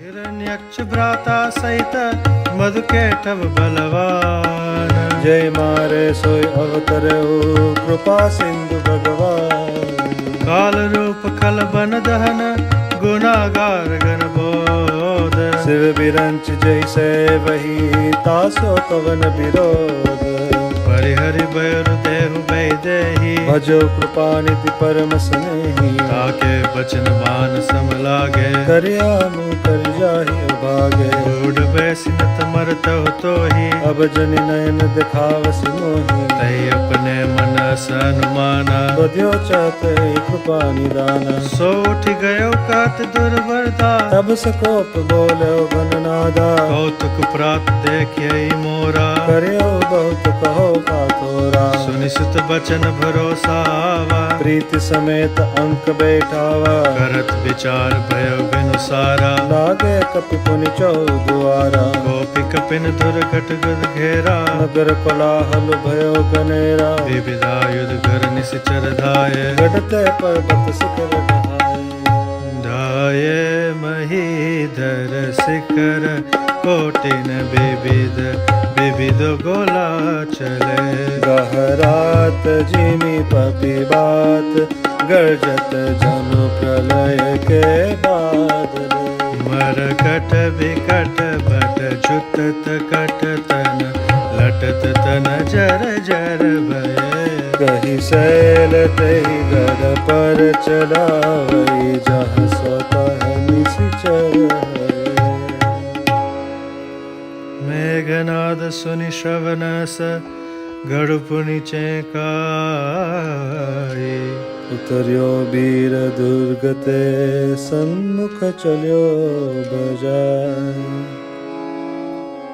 हिरण्यक्ष भ्राता सहित मधुकेटव बलवान। जय मारे सोय अवतरे हो कृपा सिंधु भगवान। काल रूप खल बन दहन गुनागार गण बोध। शिव बिरंच जैसे वही तासो कवन विरोध। परिहरि बयरु देहु देही भजो कृपा निधि परम स्नेही। ताके बचन मान सम लागे करिया मुँह कर जाहि भागे। बूढ़ बैसिनत मरत तो ही अब जनि नयन दिखावस मोही। तई अपने मन अनुमाना बध्यो चाहते कृपा निदाना। सो उठ गयो कहत दुर्वरदा तब सकोप बोलो घननादा। कौतुक प्राप्त देखिए मोरा करियो बहुत कहो का तोरा। सुनि सुत बचन भरोसा आवा प्रीति समेत अंक बैठावा। करत विचार भयो बिनु सारा लागे कपि पुनि चौद्वारा। गोपी कपिन दुर्घट गुद घेरा नगर कोलाहल भयो गनेरा। विविधा युद्ध घर निश्चर धाये गढ़ते पर्वत शिखर ढहाए। धाये महीधर शिखर कोटिन विविध विविध गोला चले। गहरात जिमी पपिबात गर्जत जनु प्रलय के बादल। मरकट विकट भट छुटत कट तन लटत तन जर जर भये। कही शैल तही गढ़ पर चलावई। जहाँ स्वतः निश्चर है। मेघनाद सुनि श्रवण स गढ़ पुनि चेकाई। उतर्यो वीर दुर्गते सन्मुख चल्यो बजाय।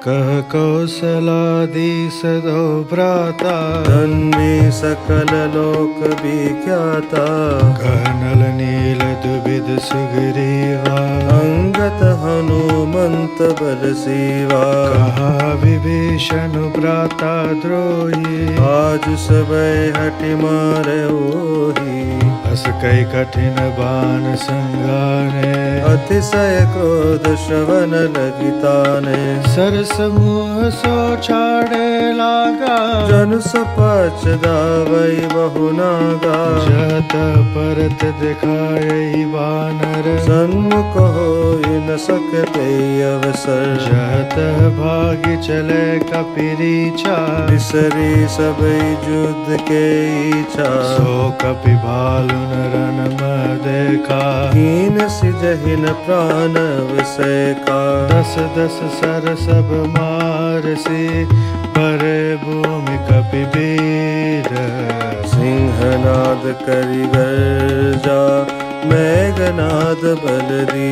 कह कौशलाधीश दो भ्राता धन्वी सकल लोक विख्याता। कह नल नील दुबिध सुग्रीवा अंगत हनुमंत बल सीवा। कहा विभीषण भ्राता द्रोही आज सबे हटि मारे ओही। हस कई कठिन बाण संगाने अतिशय क्रोध श्रवण लगिताने। सरस मुँह सो छाड़े लागा जनु सपच दावई बहु नागा। जत परत दिखाए बानर सन्मुख होई न सकते अवसर। जत भागी चले कपिरीचा बिसरी सबई युद्ध के इच्छा। सो कपि भालुन रन में देखा हीन सिजहिन प्राण विषेका। दस दस सर सब मारसी परे भूमि कपि वीर। सिंहनाद करि गर्जा मेघनाद बलदी।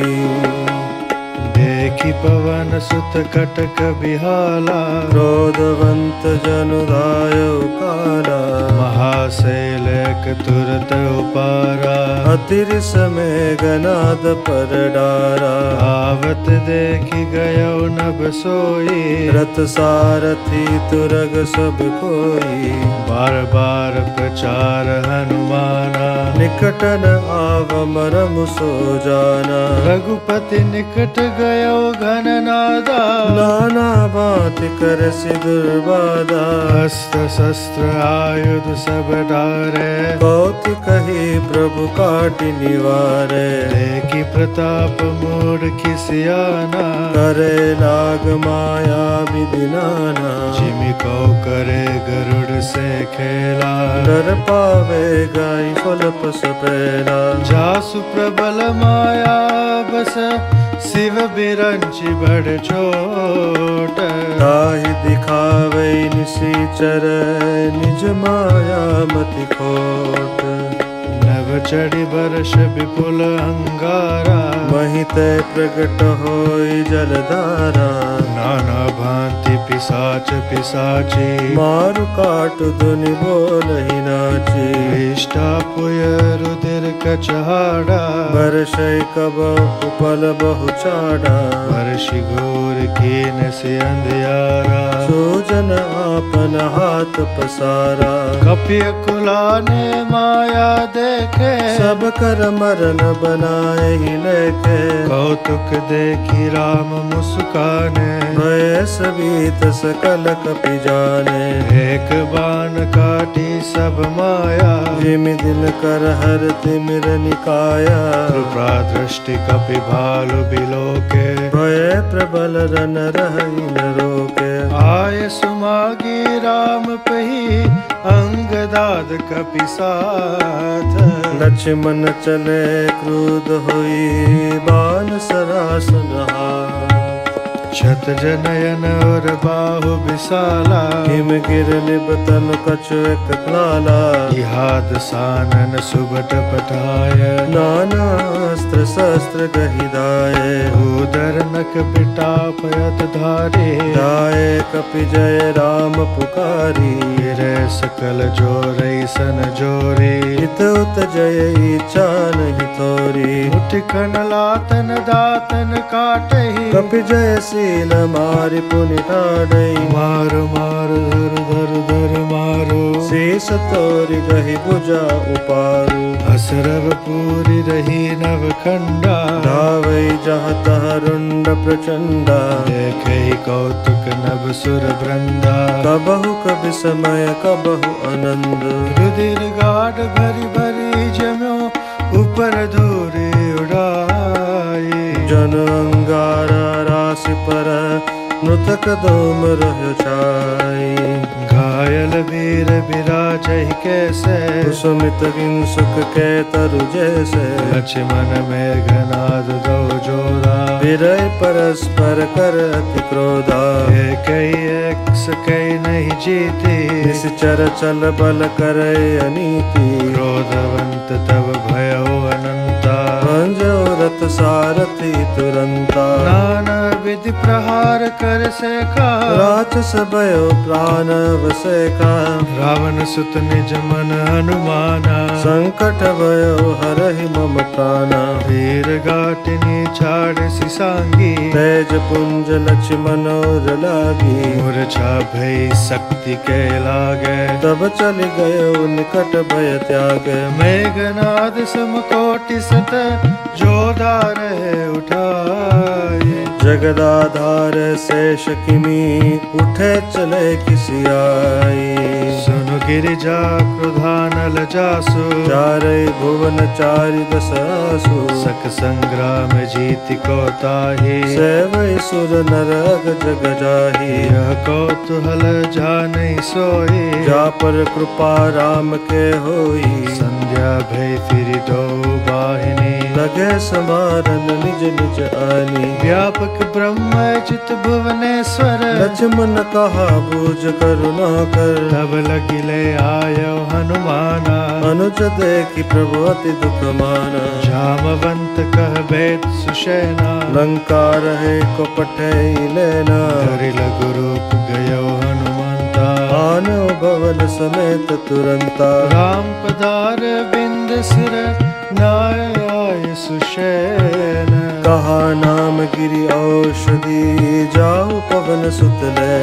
देखी पवन सुत कटक बिहाला क्रोधवंत जनु धायो काला। महाशैलेक तुरत उपारा अतिरिस मेघनाद पर डारा। आवत देखी गयो नभ सोई रथ सारथी तुरग सब कोई। बार बार प्रचार हनुमाना निकटन आव मरम सो जाना। रघुपति निकट गयो घन नादा नाना बात कर दुर्बाधा। हस्त शस्त्र आयुध सब डारे कौति कही प्रभु काटि निवारे। देखी प्रताप मूढ़ खिसियाना करे लाग माया विधि नाना। जिमि को करे गरुड़ से खेला डर पावे गाय फल पस पेला। जासु प्रबल माया बस शिव बिरंचि बड़ चोट। ताहि दिखावे निसीचर निज माया मति खोट। नभ चढ़ी बरस विपुल अंगारा महिते प्रगट होई जलधारा। नाना भांति पिसाच पिसाची मारु काटु धुनि बोलहि नाची इष्टा पुय रुधिर कचहाड़ा बरसै कबहु पल बहु चाड़ा वर्षि घोर कीन से अंधियारा सूजन आपन हाथ पसारा कपिय कुलाने माया देखे सब कर मरन बनाए ही लेके कौतुक देखी राम मुस्काने भय सबीत सकल कपि जाने एक बाण काटी सब माया जिमि दिन कर हर तिमिर निकाया कृपा दृष्टि कपि भालु बिलोके भय प्रबल रन रहि न रोके आय सुमागी राम पही अंगदाद कपि साथ लक्ष्मण चले क्रुद्ध होई बाण सरासन हाथ छत जनयन और बाहु विशाला हिम गिर निबतन कछु एक लाला इहाद सानन सुबट पठाय नाना अस्त्र शस्त्र गहिदाये उदर नक बिटापयत धारे जाए कपि जय राम पुकारी गिरे सकल जोरई सन जोरे हित उत जय इच्छा नहीं तोरी उठ कनलातन दातन काटहि कपि जय शील मारि पुनि ठाड़ई मार मार धर धर धर मारो शेष तोरि गहि भुजा उपारू असरव पूरी रही नव खंडा धावै जहाँ तहाँ रुंड प्रचंडा देखे कौतुक नभ सुर वृंदा कबहु कभी समय कबहु आनंद रुधिर गाढ़ भरी भरी जम्यो ऊपर धूरी उड़ाई जन अंगारा राशि पर नृतक दोम रह छाई घायल वीर विराज कैसे सुमित सुख के तरु जैसे लक्ष्मण में घनाद दो जोरा विरय परस्पर कर अति क्रोधा कई एक कई नहीं जीती निश्चर चल बल करे अनीति क्रोधवंत तब भयो अनंता भंजो रथ सारथी तुरंता नाना विधि प्रहार कर सेका राक्षस भयो प्राण वसेका रावण सुत निज मन हनुमाना संकट भयो हरहि मम प्राणा वीर गाटिनी छाड़ सिसांगी तेज पुंज लक्ष्मण और लागी मूर्छा भई शक्ति के लागे तब चल गयो निकट भय त्याग मेघनाद समकोटि सत जोधा रहे उठाए जगदाधार शेष किमी उठे चले किसी आई सुनु गिरिजा क्रोधानल जासु चारे भुवन चारि दस आसु सख संग्राम जीति को ताहि सेवै सुर नर अग जग जाहि यह कौतूहल जानै सोई जा पर कृपा राम के होई संध्या भय फिर दो बाहिनी लगे समारन निज निज आनी व्यापक ब्रह्म चित भुवनेश्वर लक्ष्मण कहा बूझ करुणा कर तब लगिले आयो हनुमाना अनुज देखी प्रभु अति दुख माना जामवंत कह बेद सुशैना लंका रहे को पठे लेना धरि लघु रूप गयो हनुमंता आनो भवन समेत तुरंता राम पधार बिंद सिर नाय आय सुशैन कहा नाम गिरि औषधि जाऊ पवन सुत ले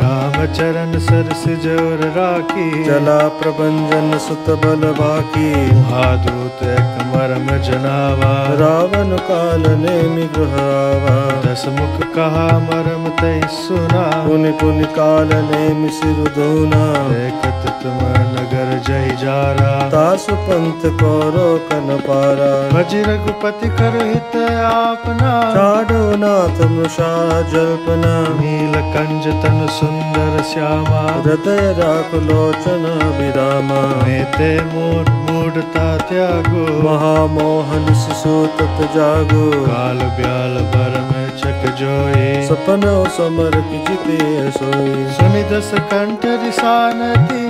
राम चरण सरस जोर राखी चला प्रभंजन सुत बल बाकी महादूत एक मरम जनावा रावण काल नेमि गृह आवा दस मुख कहा मरम तै सुना पुनि पुनि काल नेमि सिर धूना देखत तुम नगर जय जारा तासु पंथ को रोकन पारा भज रघुपति कर हित आपना चाडो नाथ मृषा जल्पना नील कंज तन सुंदर श्यामा हृदय राख लोचन विरामा नेते मूड मूढ़ता त्यागो महामोहन शिशु तत जागो काल ब्याल बर में चक जोए सपनो समर की जिते सोई सुनि दस कंठ रिसानती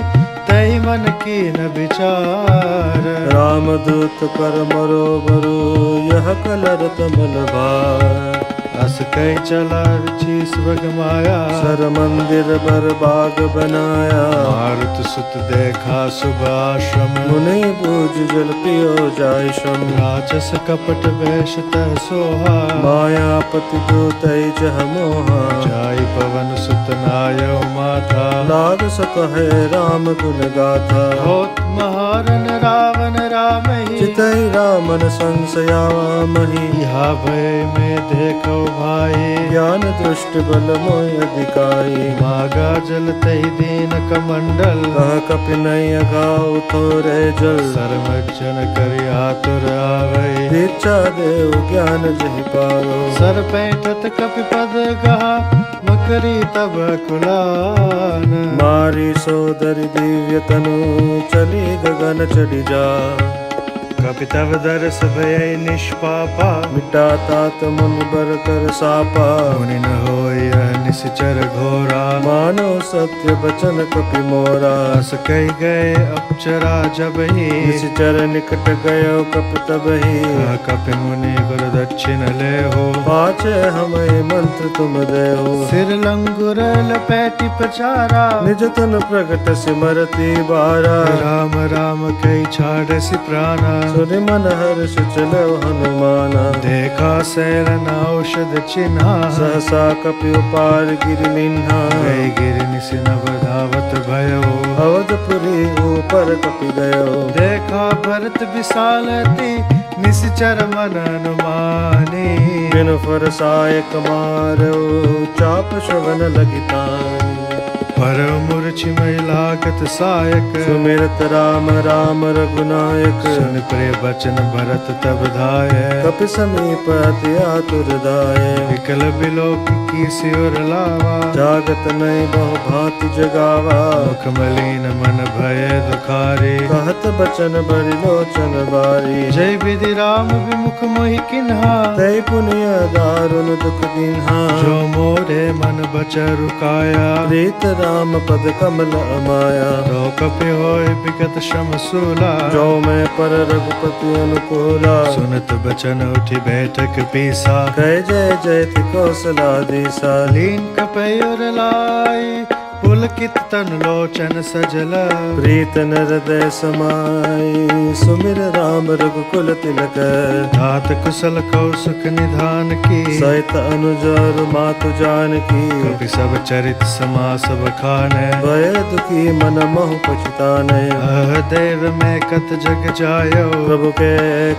तहि मन की न विचार रामदूत कर मरो बरो यह कलर तमल भार अस कई चला शीस बग माया सर मंदिर बर बाग बनाया मारुत सुत देखा शुभ आश्रम मुनि पूज जल पियो जाय श्रम राजस कपट वेश तह सोहा मायापति दूतै जह मोहा जाय पवन सुत नाय माथा लाग सकहे राम गुण गाथा होत महारन रावण रामहि चितै रामन संशयावा मही यहाँ भय में देखो भाई ज्ञान दृष्ट बल मोय अधिकाई मागा जल तहि दीन कमंडल कह कपि नहीं अगाऊ थोरे जल सरमज्जन करि आतुर आवै दीक्षा देव ज्ञान जहि पारो सर पैठत कपि पद गहा मकरी तब कुलान मारी सोदरि दिव्य तनु चली गगन चढ़ी जा कपि तब दरस भय निष्पापा मिटा तात मुनि बर कर सापा मुनि न होय निश्चर घोरा मानो सत्य बचन कपि मोरा अस कहि गए अप्सरा जब ही निश्चर निकट गयो कपि तबहि कपि मुनि गुरु दक्षिण ले हो पाछे हमें मंत्र तुम देहो सिर लंगुर लपेटी पचारा निज तन प्रगट सिमरती बारा राम राम कई छाड़सी प्राणा सुनि मन हर्ष चलो हनुमाना देखा सैरन औषध चिन्हा सहसा कपि उपार गिरि निन्हा गए गिर निसिन धावत भयो अवधपुरी ऊपर कपि गयो देखा भरत विशालती निश्चर मन अनुमानी बिनु फरसाय कमारो चाप श्रवण लगितानी पर मूर्छि मई लागत सायक सुमिरत राम राम रघुनायक सुन प्रिय बचन भरत तब धाय कपि समीप अति आतुर दाय विकल बिलोक की सिर लावा जागत नहीं बहु भांति जगावा मुख मलिन मन भय दुखारी कहत बचन बरि लोचन बारी जय विधि राम विमुख मोहि किन्हा तै पुनिय दारुण दुख दिन्हा जो मोरे मन बच रुकाया प्रीत राम पद कमल अमाया तो कपि होय विगत श्रम सूला जो मैं पर रघुपति अनुकूला सुनत बचन उठी बैठक पीसा कह जय जयति कौशलाधीसा लीन कपयोर लाई पुलकित तन लोचन सजल प्रीत नर हृदय समाई सुमिर राम रघुकुल तिलक तात कुशल कौसुख निधान की सहित अनुजर मातु जानकी कपि सब चरित समास बखाने भय दुखी मन मोह पछताने अह देव में कत जग जायो प्रभु के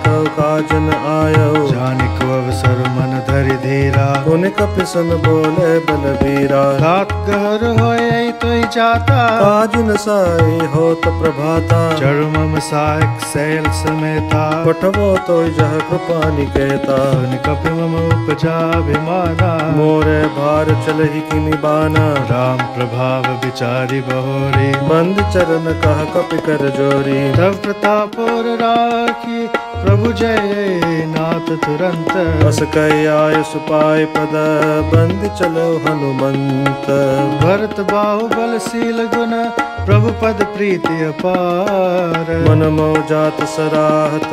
कौ काजन आयो जानिको अवसर मन धरि धीरा पुन कपि सन बोले बलबीरा तात गहर होय तो जाता काज न साई होत प्रभाता चरुमम सायक सैल समेता पठवो तो जह कृपा निकेता सुन कपि मम उपजा अभिमाना मोरे भार चलहि किनि बाना राम प्रभाव विचारी बहोरी बंद चरण कह कपि कर जोरी तब प्रताप और राखी प्रभु जय नाथ तुरंत बस कई आय सुपाय पद बंद चलो हनुमंत भरत बाहुबलशील गुण प्रभु पद प्रीति अपार मन मोह जात सराहत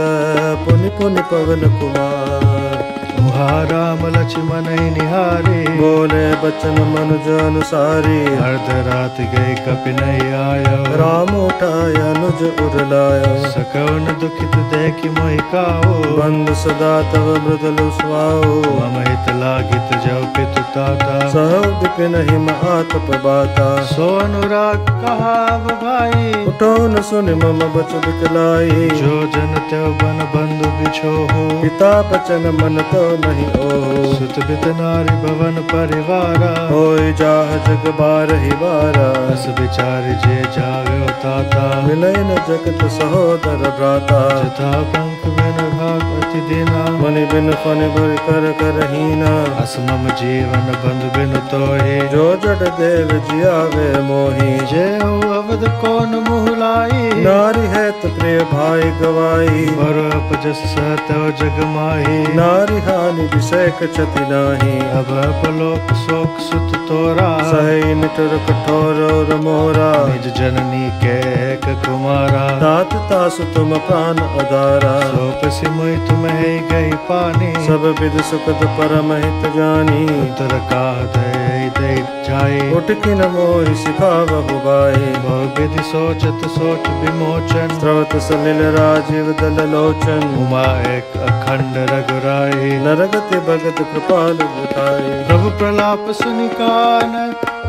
पुनि पुनि पवन कुमार मुहा राम लक्ष्मण निहारे बोले बचन मनुज अनुसारी अर्ध रात गए कपि नहीं आयो राम उठाय अनुज उरलायो सकवन दुखित देखि मोहि काओ बंद सदा तव मृदुल सुहाओ मम हित लागित जव पितु ताता सह विपिन हिम आतप बाता सो अनुराग कहाव भाई उठो न सुनि मम बच बिकलाई जो जन त्यों बन बंधु बिछोहो पिता बचन मन तो नहीं ओहो सुत बित नारी भवन परिवारा होय जाह जग बारहि बारा बस विचार जे जाव्यो ताता मिलय न जगत सहोदर भ्राता जथा पंख बिन भाग अति दीना मनि बिन फनि भर कर करहीना अस मम जीवन बंधु बिन तोहि जो जड़ देव जियावे मोही जय हो अवध कौन मुँह लाई नारी है तो प्रिय भाई गवाई बरो अपजस सहतव जग माही नारी हानि विषय क्षति नाही अब अपलोक शोक सुत तोरा सही निठुर कठोर और मोरा निज जननी के एक कुमारा तात तासु तुम प्राण अदारा सोप सिमोई तुम मह गई पानी सब विद सुखद परम हित जानी उतर का दे जाए उठकी न मोहि सिखावहु गाए बहु विधि सोचत सोच विमोचन स्रवत सलिल राजीव दल लोचन उमा एक अखंड रघुराई नरगति भगत कृपाल बुधाई प्रभु प्रलाप सुनि कान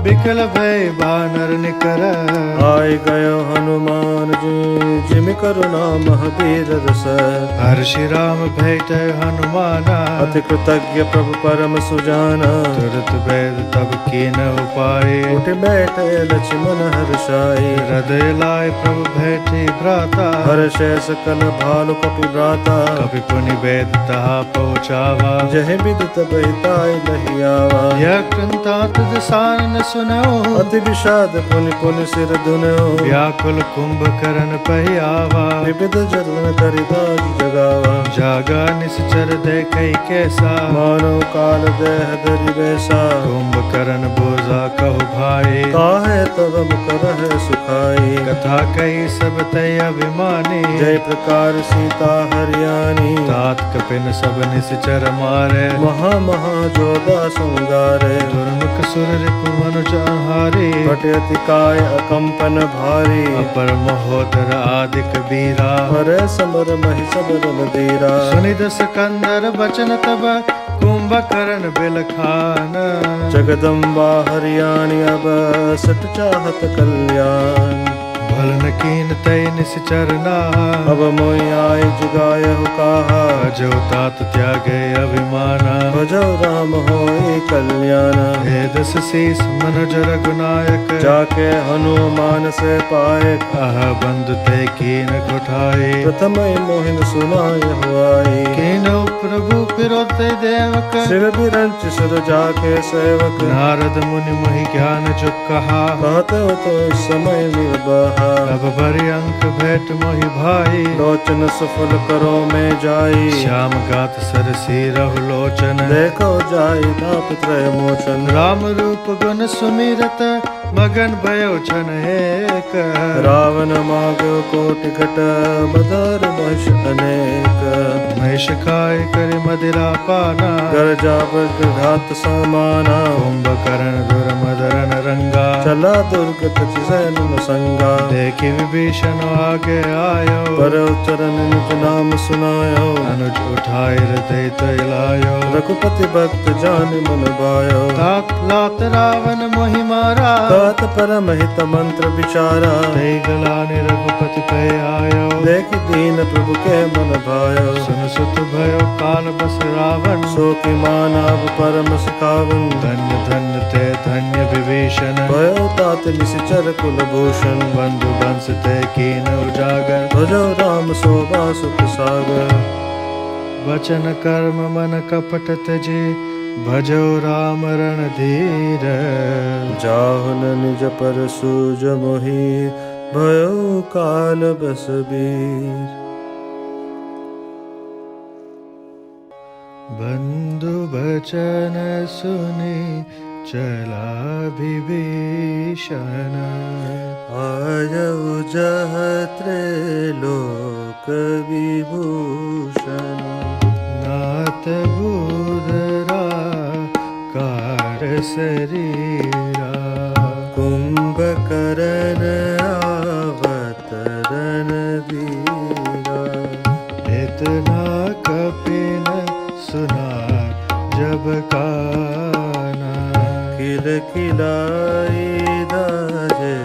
बिकल भय बानर निकर आय गयो हनुमान जी जिमि करुणा महावीर रस हर्षि राम भेट हनुमाना अति कृतज्ञ प्रभु परम सुजाना तुरत वेद तब कीन उपाय उठ बैठे लक्ष्मण हर्षाई हृदय लाय प्रभु भेटी भ्राता हर्षे सकल भालु कपि भ्राता कपि पुनि वेद तहा पहुँचावा जह विदुत बहिताय लहि आवा यह कृंतात दसानन सुनो अति विषाद पुनि पुनि सिर धुनो व्याकुल कुंभकर्ण पहियावा विविध जलन करिदास जगावा जागा निश्चर देखै कैसा मानो काल देह धरि वैसा कुंभकर्ण बोझा कहु भाई काहे तब मुख रहे सुखाई कथा कही सब तय अभिमानी जय प्रकार सीता हरियाणी तात कपिन सब निश्चर मारे महा महा जोधा संगारे दुर्मुख सुर रिपु मनुज हारे पटयति काय अकंपन भारी अपर महोदर आदिक बीरा हरे समर महि सबरन धीरा सुनि दस कंदर बचन तब कुंभकर्ण बिलखान जगदम्बा हरियाणी अब सट चाहत कल्याण भलन कीन तय निश्चर नाहा अब मोहि आय जुगायहु काहा जो तात त्यागे अभिमाना भजो राम होई कल्याण हे दस शीस मनुज रघुनायक जाके हनुमान से पाए आह बंधु ते कीन कुठाए प्रथम मोहिन सुनायहु आई कीनो प्रभु पिरोते देवक सिर बिरंच सुर जाके सेवक नारद मुनि मोहि ज्ञान जो कहा कहते हो तो इस समय निर्बहा अब भरियंक भेट मोहि भाई लोचन सफल करो में जाई श्याम गात सरसी रहु लोचन देखो जाई ताप त्रय मोचन राम रूप गुण सुमिरत मगन भयो छन एक रावण मागो कोटि घट बदर महिष अनेक महिष खाय कर मदिरा पाना गर्जा घात समाना कुंभकर्ण दुर्मदरन रंगा चला दुर्ग तच सैन न संगा देखि विभीषण आगे आयो पर चरण निज नाम सुनायो अनुज उठाय हृदय तय लायो रघुपति भक्त जान मन भायो तात लात रावण मोहि मारा तात परम हित मंत्र विचारा तय गलानि रघुपति कह आयो देख दीन प्रभु के मन भायो सुन सुत भयो काल बस रावण सो कि मानव परम सिखावन धन्य धन्य ते धन्य विभीषण भयो तात निश्चर कुलभूषण बंधु बंस ते कीन उजागर भजो राम शोभा सुख सागर वचन कर्म मन कपट तजे भजो राम रणधीर जाहुन निज पर सूज मोहि भयो काल बस बीर बंधु बचन सुनि चला विभीषण आयउ जह त्रैलोक विभूषण नाथ बुधरा कार शरीरा कुंभकर्ण आवत रणधीरा इतना कपिन सुना जब काना किल किलाई दाजे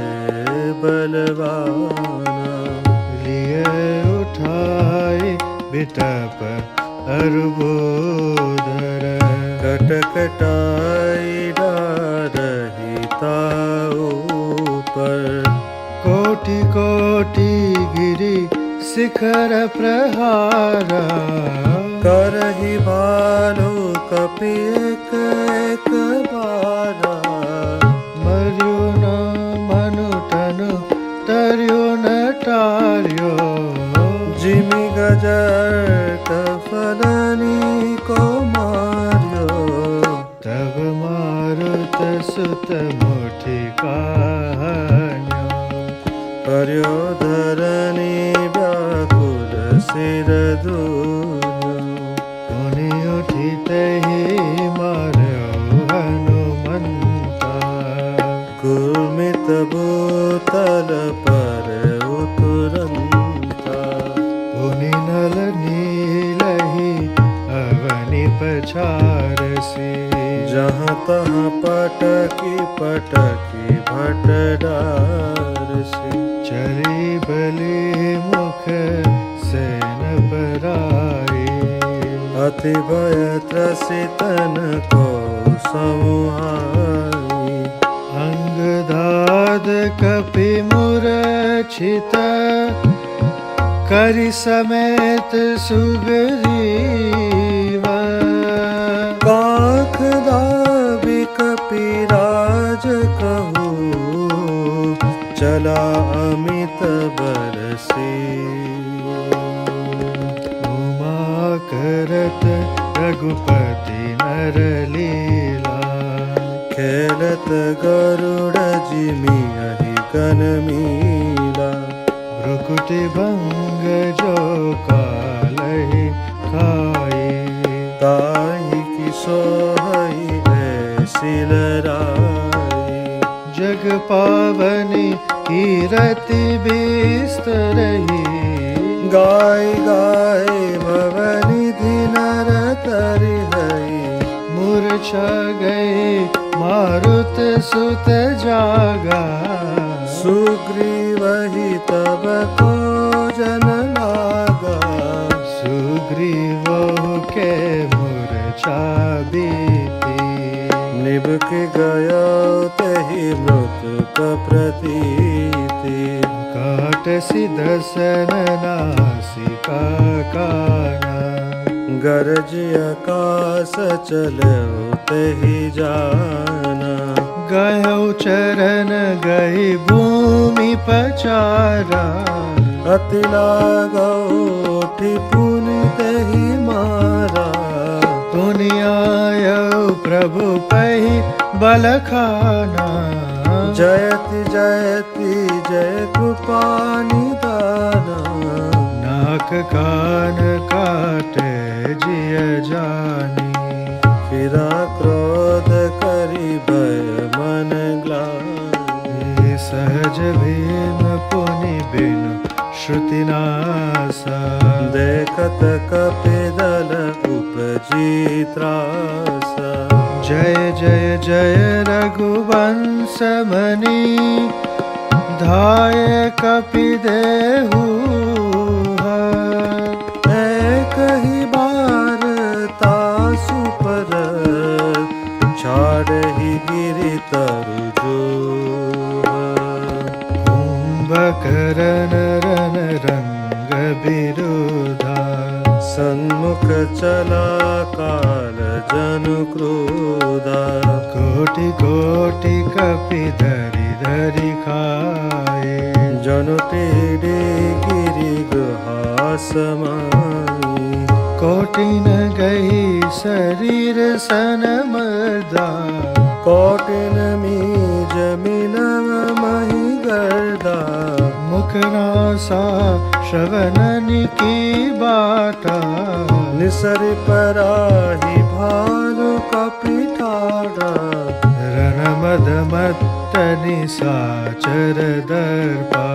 बलवाना लिए उठाए बिटप अरुबोदर कटकटाई डारही ताऊ पर कोटि कोटि गिरि शिखर प्रहारा करही भालो कपि एक एक बारा मर्यो न मनु तनु तर्यो न टार्यो जिमि गजर कफलनी को मार्यो तब मारुत सुत मुठि कान्यो पर्यो धरनी व्याकुल सिर धूर्यो तही मार्यो हनुमंता। गुरमित भूतल पर उतरंता। पुनि नल नीलहि अवनि पछारसी। जहाँ तहाँ पटकी पटकी भट डारसी। चली बलि मुख सेन पराई। अति भय त्रसितन को समुहाई। अंगदाद कपि मूर्छित करि समेत सुग्रीव। काख दाबि कपिराज कहूँ चला अमित बरसी। उमा करत रघुपति नर लीला। खेलत गरुड़ जिमिहि गन मीला। भ्रुकुटि भंग जो कालहि खाए। ताहि की सोहई ऐसी लराई। जग पावनी कीरति बिस्तरहि। गाय गाय भवनिधि नर तरि हई। मूर्छा गए मारुत सुत जागा। सुग्रीवहि तब को जन लागा। सुग्रीवो के मूर्छा बीती। निबक गयो तहि मृतक प्रतीति। काटसी दसन नासिका काना। गरज आकाश चलो तहि जाना। गयो चरण गई भूमि पचारा। अति लागो उठि पुनि तहि मारा। पुनि आयो प्रभु पहि बल खाना। जयति जयति जय कृपा निदाना। नाक कान काटे जिय जानी। फिरा क्रोध करि भय मन ग्लानि। सहज भीम पुनि बिनु श्रुतिनासा। देखत कपिदल उपजी त्रासा। जय जय जय रघुवंश मणि। धाये कपिदेहु एक ही बार तासु पर। छाड़हि गिरि तरु जो। कुंभकर्ण रन रंग बिरुधा। सन्मुख चला काल जनु क्रोधा। कोटि कोटि कपि धरि धरि खाए। जनु टेढ़े गिरि गुहा समाई। कोटि न गई शरीर सन मर्दा। कोटिन मीज मिलव मही गर्दा। मुख नासा श्रवणनि की बाटा। निसरि पराहि भानु कपिठारा। रण मद मत्त निसाचर दर्पा।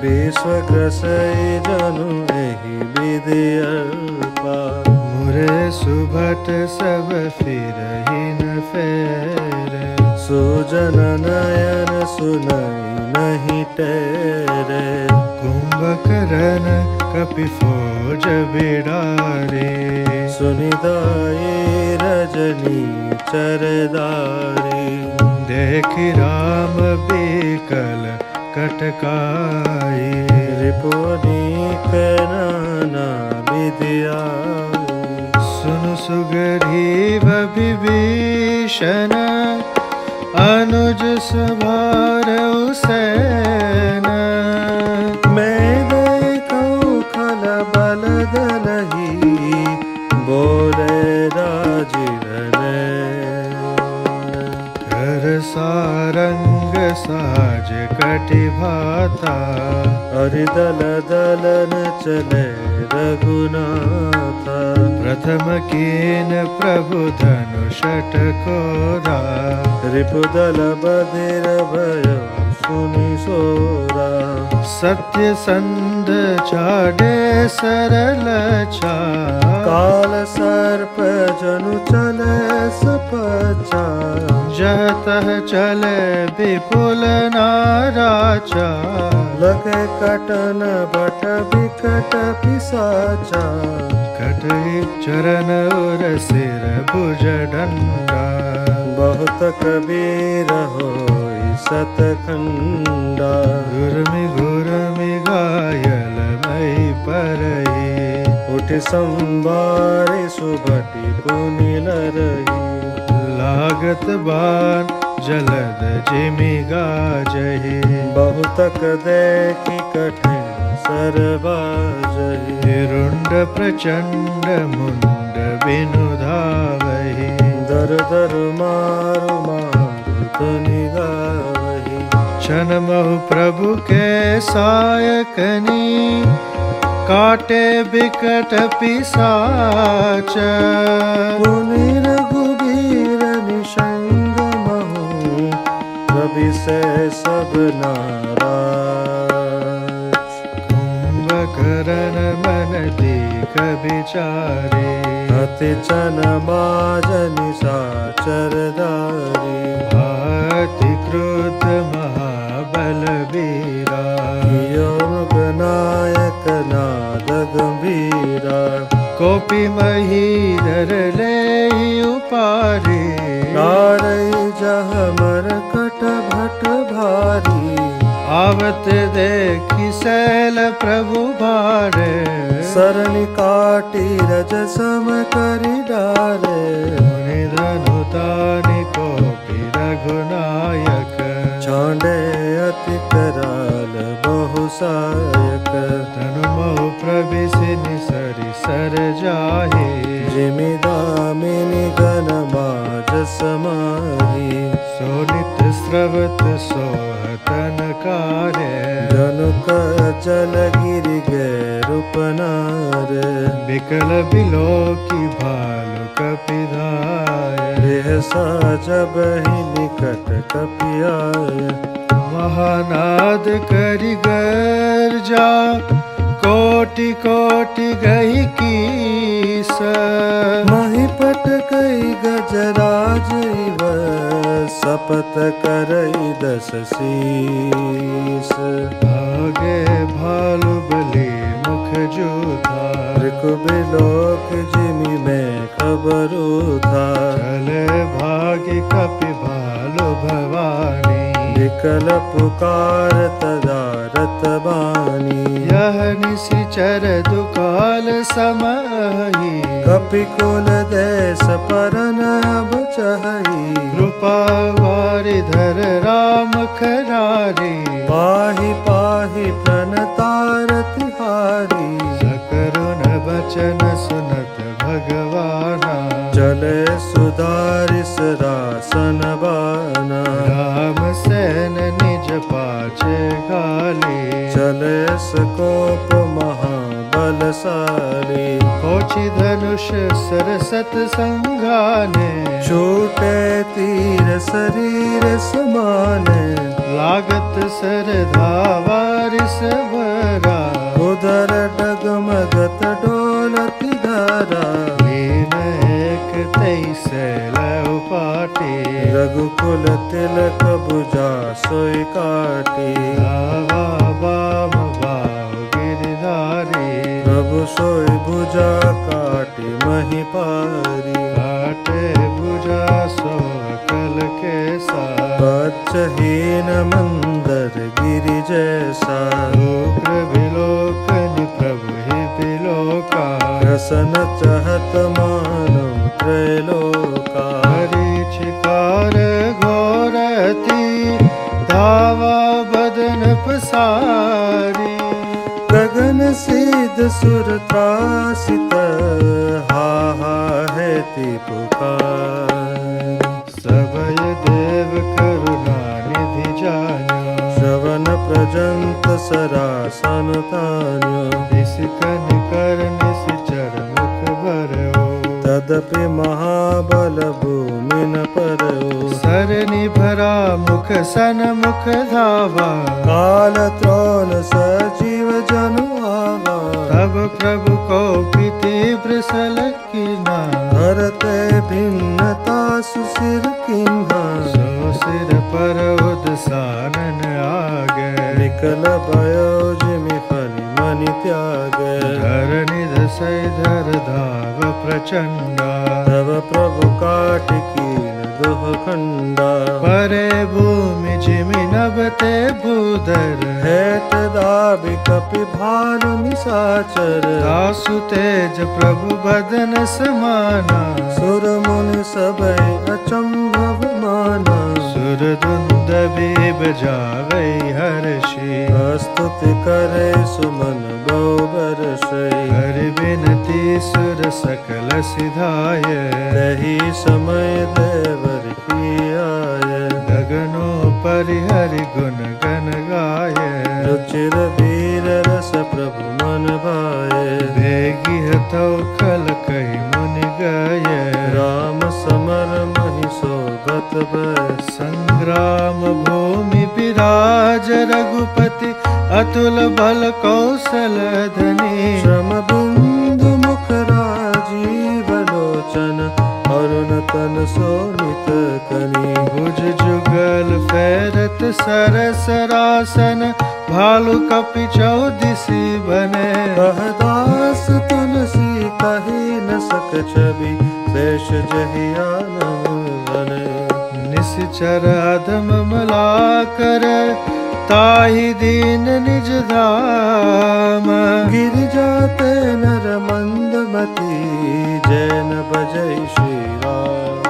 विश्वग्रसई जनु एहि विधि अर्पा। मुरे सुभट सब फिरहि न फेरे। सुजन नयन सुनई नहीं टेरे। कुंभकर्ण कपि फौज बिडारे। सुनिदाई रजनी चरदारी। देखि राम बिकल कटकाई। रिपुनीक नाना विद्याई। सुनु सुग्रीव विभीषण। अनुज सभार सैन। मैं देखूं खल बल दलहि। बोले राजीव नयन। कर सारंग सहज कटि भाता। हरिदल दलन चले रघुनाथा। प्रथम कीन प्रभु धनुष टकोरा। रिपुदल बधिर भयो सुनि सोरा। सत्य संध चाडे सरल चाल। काल सर्प जनु चले सपचा। जह तह चले विपुल नाराचा। लगे कटन बट बिकट पिसाचा। कटई चरण उर सिर भुज डंडा। बहुत कबीर होई सतखंडा। गुरमि घायल मई परही। उठ संवारि सुभटि पुनि लरही। लागत बाण जलद जिमि गाजहि। बहुतक देखि कठिन सरबाजहि। रुंड प्रचंड मुंड बिनु धावहि। दर दर मारु मारु धनि गावहि। क्षण महु प्रभु के सायकनी। काटे बिकट पिसाच। पुनि रघुबीर निषंग महु। रवि से सब नाराज। कुंभकर्ण मन दीख बिचारे। अति चन बाज निशाचर दारी। भाति क्रुद्ध महाबल बीरा। योग नायक नाद गंभीरा। कोपी महीधर ले उपारी। नारई जह मरकट भट भारी। आवत देखि शैल प्रभु भारे। सरनि काटी रज सम करि डारे। मुनि धनु तानि कोपि रघुनायक। छांडे अति कराल बहु सायक। तनु महु प्रविशि निसरि सर जाहि। जिमि दामिनी गण माज समाहि। सोनित स्रवत सोहतन कारे। जनुक जल गिरि रूपनार। बिकल बिलोकी भालु कपिधाय। देह साजब ही निकट कपियाय। महानाद करि गर्जा। कोटि कोटि गहि कीस। महिपट कई गजराज इव। सपत करई दस शीस। आगे भालु बलि मुख जूथा। रिकु बिलोक जिमि में खबरू था। चले भागी कपि भालु भवानी। विकल पुकार तदारत बानी। यह निशिचर दुकाल समहि। कपि कुल देश परन अब चहई। कृपा वारिधर राम खरारी। पाहि पाहि प्रणतार तिहारी। सकरुण बचन सुनत भगवाना। चले सुधारिस रासन बाना। राम सेन निज पाछे घाली। चले सकोप महाबलशाली। कोचि धनुष सरसत संघाने। छूटे तीर शरीर समाने। लागत सर धावारिस भरा। उदर डगमगत डोलति धरा। लीन एक तेईस लौ पाटी। रघुकुल तिलक भुजा सोई काटी। धावा बाम बाहु गिरधारी। प्रभु सोई भुजा काटी मही पारी। काटे भुजा सो कल केसा। बच्चहीन मंदर गिरि जैसा। लोक विलोकन प्रभु ही विलोका। रसन चहत मानो त्रैलोका। हरिचिकार घोरती। धावा बदन पसारी। गगन सीध सुर त्रासित। हा हा हेति पुकार। सबय देव करुणा निधि जाय। सरासन तान्यो दिसकन कर निश्चर मुख भरो तदपि महाबल भूमि न परयो सरनि भरा मुख सन मुख धावा काल त्रोन सजीव जनु आवा तब प्रभु को तीव्र सलकिना धरते भिन्नता सुसिर किन्हा सो सिर पर उदसानन आगे विकल भयो जिमि फनि मनि त्यागे धरनि दसै धर धाव प्रचंडा तव प्रभु काटिकीन दुह खंडा परे भूमि जिमि नभते भूधर हेट दाबि कपि भानु निसाचर तासु तेज प्रभु बदन समाना सुर मुनि सबै अचंभव माना सुर दुंदभि बजावै हर्षि स्तुति करे सुमन बहु बरसै हर बिनती सुर सकल सिधाय तही समय देवर की आय गगनो परिहरि गुण गण गाय रुचिर वीर रस प्रभु मन भाए बेगी हतौ खल कहि मुनि गय राम समर महिषो गत भय संग्राम भूमि विराज रघुपति अतुल बल कौशल धनी श्रम बिंदु मुख राजीव लोचन अरुण तन सोनित कनी भुज जुगल फेरत सरसरासन भालु कपि चौदिसी बने कह दास तुलसी कही न सक छवि शेष जहि आनम बने निश्चर अधम मला कर ताहि दीन निज धाम गिर जाते नर मंदमती जैन बजै श्री राम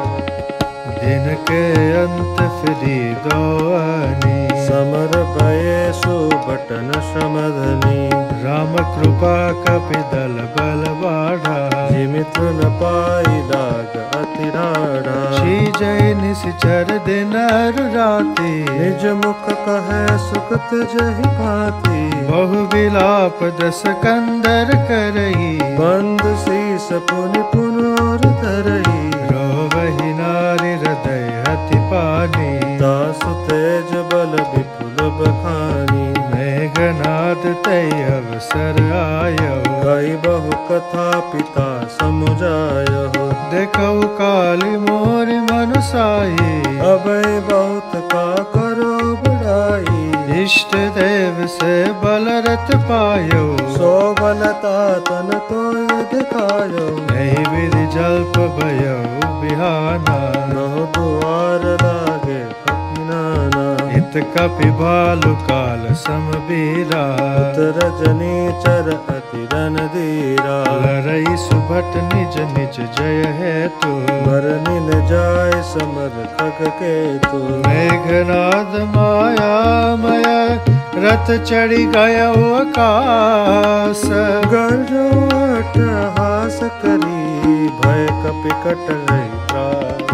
दिन के अंत फिरी दो आनी समर भये सुबटन श्रमधनी राम कृपा कपि दल बल बाढ़ा जिमित्र न पाई लाग अति राढ़ा जय निश्चर दिन राति निज मुख कहे सुखत जहि भांति बहु विलाप दस कंदर करई बंद शीस पुनि पुनोर धरई रोवहि नारी हृदय हति पानी दासु तेज बल विपुल बखानी मेघनाद तय अवसर आयो कई बहु कथा पिता समुझायो देखौ काली मोर मनुसाई अभय बहुत का करो बड़ाई इष्ट देव से बल रत पायो सो बलता तन तो दिखायो नहीं विधि जल्प भयो बिहाना नौ दुआर लागे कपिनाना हित कपि भालु काल समबीरा रजनी चर अति रन धीरा लरई सुभट निज निज जय हेतु मरनि न जाय समर खग केतु मेघनाद मायामय रथ चढ़ी गयो आकाश गर्जो अट्टहास करी भय कपि कट रही त्रास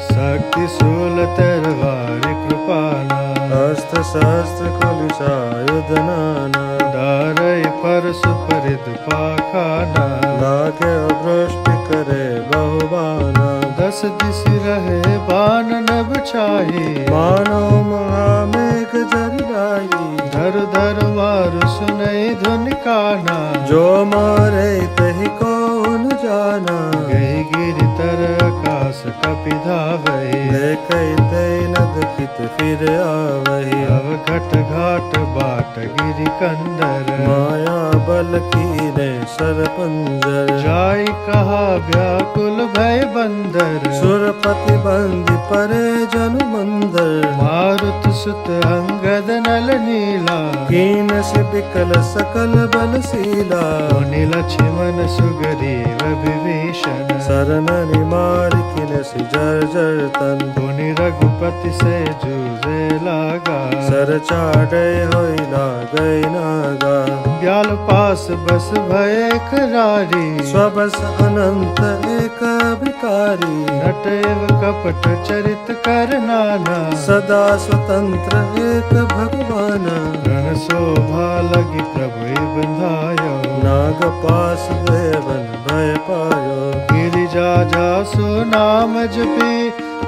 शक्ति शूल तरवार कृपाना अस्त्र शस्त्र कुलिसायुध नाना दारय परशु परिद पाखाना लागे अभ्रष्ट करे बहुबाना दस दिश रहे बान नभ छाही मानो महामेघ जरियाई धर धर मारु सुनई धुन काना जो मारे तहि कौन जाना गई गिर तर आकाश कपि धावई देखै तै नद कित फिर आवहि अब घट घाट बाट गिरि कंदर माया बल कीने सरपंजर जाई कहा व्याकुल भय बंदर सुरपति बंदी परे जनु मंदर मारुत सुत अंगद नल नीला कीन से बिकल सकल बलशीला मुनि लक्ष्मण सुग्रीव विभीषण शरण निमार किन निसि जर्जर तन। मुनि रघुपति से जूझे लागा, सर चाटे होई लागै नागा। ब्याल पास बस भय करारी, स्वबस अनंत एक भिकारी। नट एव कपट चरित कर नाना, सदा स्वतंत्र एक भगवान। रण शोभा लगी प्रभु बंधायो, नाग पास देवन भय पायो। गिरिजा जासु नाम जपे,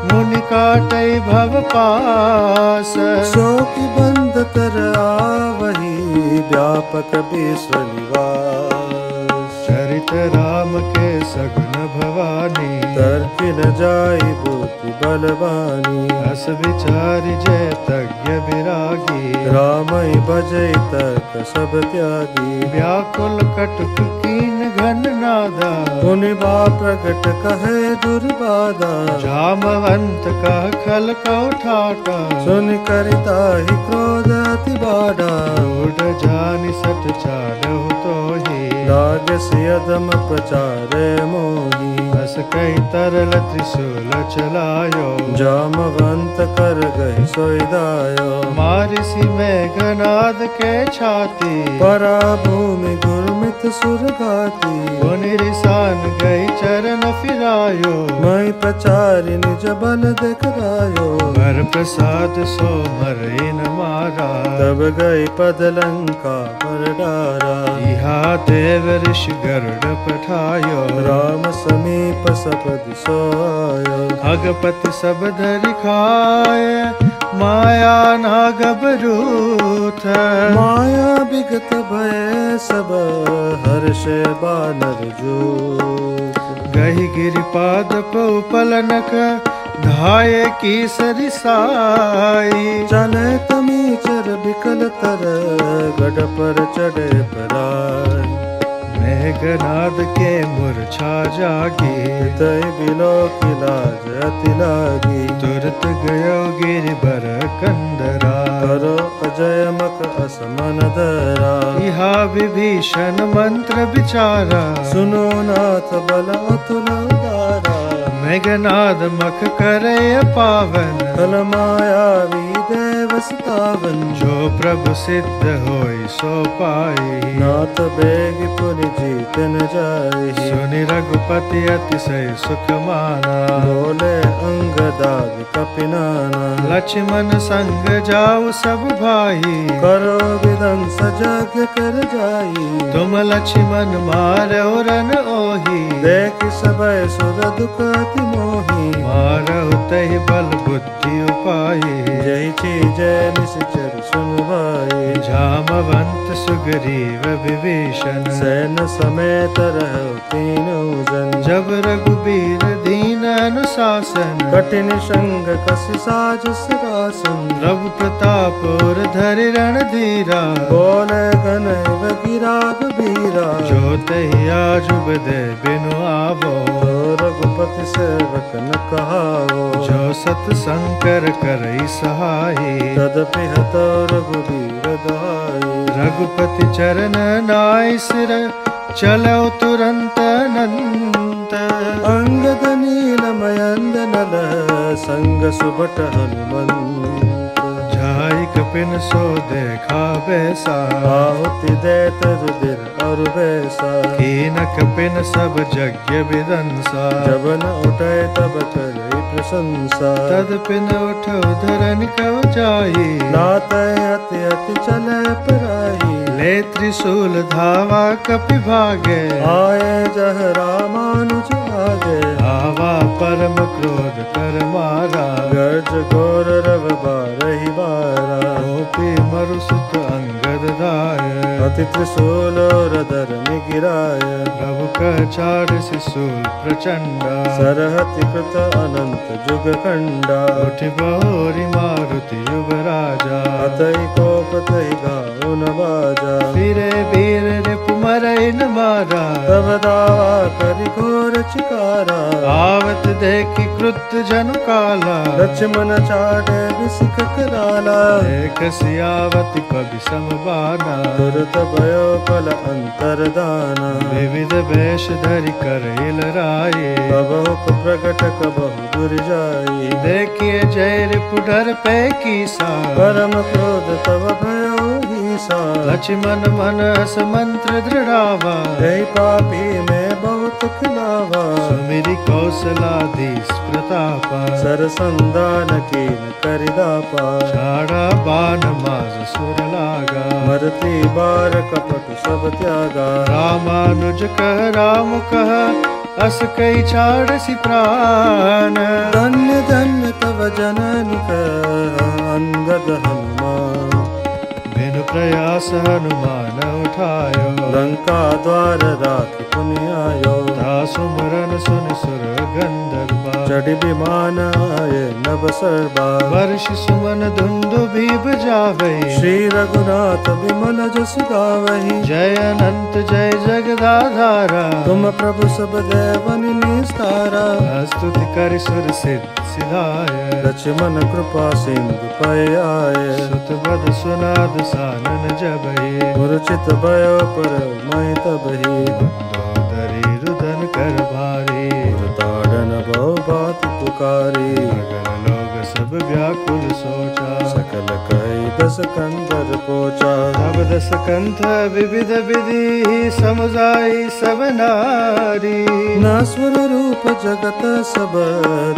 मुनि काटै भव पास। सो की बंद कर आवही, व्यापक विश्व निवास। चरित राम के सगुन भवानी, तर्क न जाई बुद्धि बलवानी। अस विचारि जय तज्ञ विरागी, रामई भजई तर्क सब त्यागी। व्याकुल कटुक कीन घन नादा, पुनि बा प्रगट कहे दुर्बाधा। जामवंत कह खल कौ ठाटा, सुन करिता ही क्रोध अति बाढ़ा। रूढ़ जानि सठ चारहु तोहि, लाग सियदम प्रचारे मोही। बस कई तरल त्रिशूल चलायो, जामवंत कर गई सोइदायो। मारिसी मेघनाद के छाती, परा भूमि गुरमित सुर घाती। मुनि रिसान गई चरण फिरायो, मैं प्रचारि निज बल दिखरायो। वर प्रसाद सो मरई न मारा, तब गई पद लंका पर डारा। इहा देव ऋषि गरुड़ पठायो, राम समीप सपदि सोयो। अगपति सब धरि खाय, माया नागब रूथ। माया विगत भय सब, हर्ष बानर जूथ। गहि गिरिपाद पलनक, धाये की सरिसाई। चले तमीचर बिकल तर, गढ़ पर चढ़े पराई। मेघनाद के मूर्छा जागी, तय बिलो की लाज अति लागी। तुरत गयो गिरिबर कंदरा, करो अजय मक असमन धरा। इहा विभीषण मंत्र विचारा, सुनो नाथ बल अतुल उदारा। मेघनाद मख करे पावन, कल मायावी देव सतावन। जो प्रभु सिद्ध होई सो पाई। नाथ बेग पुनि जीतन जाई। सुनि रघुपति अतिशय सुख माना, बोले अंगदाग कपिनाना। लक्ष्मण संग जाऊ सब भाई, करो विदंस यज्ञ कर जाई। तुम लक्ष्मण मारौ रन ओही, देख सबय सुर दुख अति मोही। मारहु तहि बल बुद्धि उपाई। जय जय निश्चर सुन भाई। जामवंत सुग्रीव विभीषण, सैन समेत रहो तीनों जन। जब रघुबीर दीन अनुशासन, कठिन संग कस साज सरासन। प्रभु प्रताप और धरि रणधीरा, बोले गनैव गिराग बीरा। जो तहि आजुब दे बिनु आवो, रघुपति सेवक न कहावो। जो सत शंकर करई सहाई। तदपि हतो रघुबीर दहाई। रघुपति चरण नाय सिर, चलो तुरंत अनंत। अंगद नील मयंद नल, संग सुबट हनुमंत। जाई कपिन सो देखा बैसा, आहुति देत रुधिर और वैसा। कीन कपिन सब यज्ञ विदंसा, जब न उठे तब करे प्रशंसा। तदपिन उठो धरन कव जाई, नाथ अति अति चले पराई। ले त्रिशूल धावा कपि भागे, आए जह रामानुज आगे। आवा परम क्रोध कर मारा, गर्ज घोर रव बारहि बारा। गोपी मरुसुत अंगद दाय, अति त्रिशूल और धर्म गिराय। प्रभु कचार शिशूल प्रचंडा, सरहति कृत अनंत जुग खंडा। उठ बहोरी मारुति युवराजा, अतई कोप तई गाओ न बाजा। फिरे वीर रिपु मरई न मारा। तब दावा करि घोर चिकारा, आवत देखी कृत्य जनु काला। लक्ष्मण चाटे बिसिक कराला, एक सियावत कवि समबाना। तुरत भयो फल अंतर दाना, विविध वेश धरि करइल राये। कबहुक प्रकट कबहु दुर जाई, देखिए जय रिपुडर पे कीसा। परम क्रोध तब भयो हीसा, लक्ष्मण मन अस मंत्र दृढ़ावा। जय पापी में बहुत खिलावा, सुमिरि कौशलाधीश प्रतापा। सरसंधान कीन करिदापा, छाड़ा बाण माज सुर लागा। मरती बार कपट सब त्यागा, रामानुज कह राम कह अस कई छाड़सी प्राण। धन्य धन्य तव जनन अंगद हनुमान, बिनु प्रयास हनुमान उठायो। लंका द्वार राख पुनि आयो, सुमरन सुन सुर गंधर्वा। चढ़ी विमान आए नभ सर्बा, वर्ष सुमन धुंधु भी बजावे। श्री रघुनाथ विमल जस गावहि। जय अनंत जय जगदाधारा, तुम प्रभु सब देवन निस्तारा। स्तुति कर सुर सिद्ध सिधाय। लक्ष्मण कृपा सिंधु पय आए, सुत बद सुनाद सानन जबहि। मूर्छित भयो पर मैं तबहि, मंदोदरी रुदन कर भारी। ताड़न बहु बात पुकारी, अगर लोग सब व्याकुल सोचा। सकल कई दस कंदर पोचा। तब दस कंठ विविध विधि समुझाई सब नारी। न स्वर रूप जगत सब,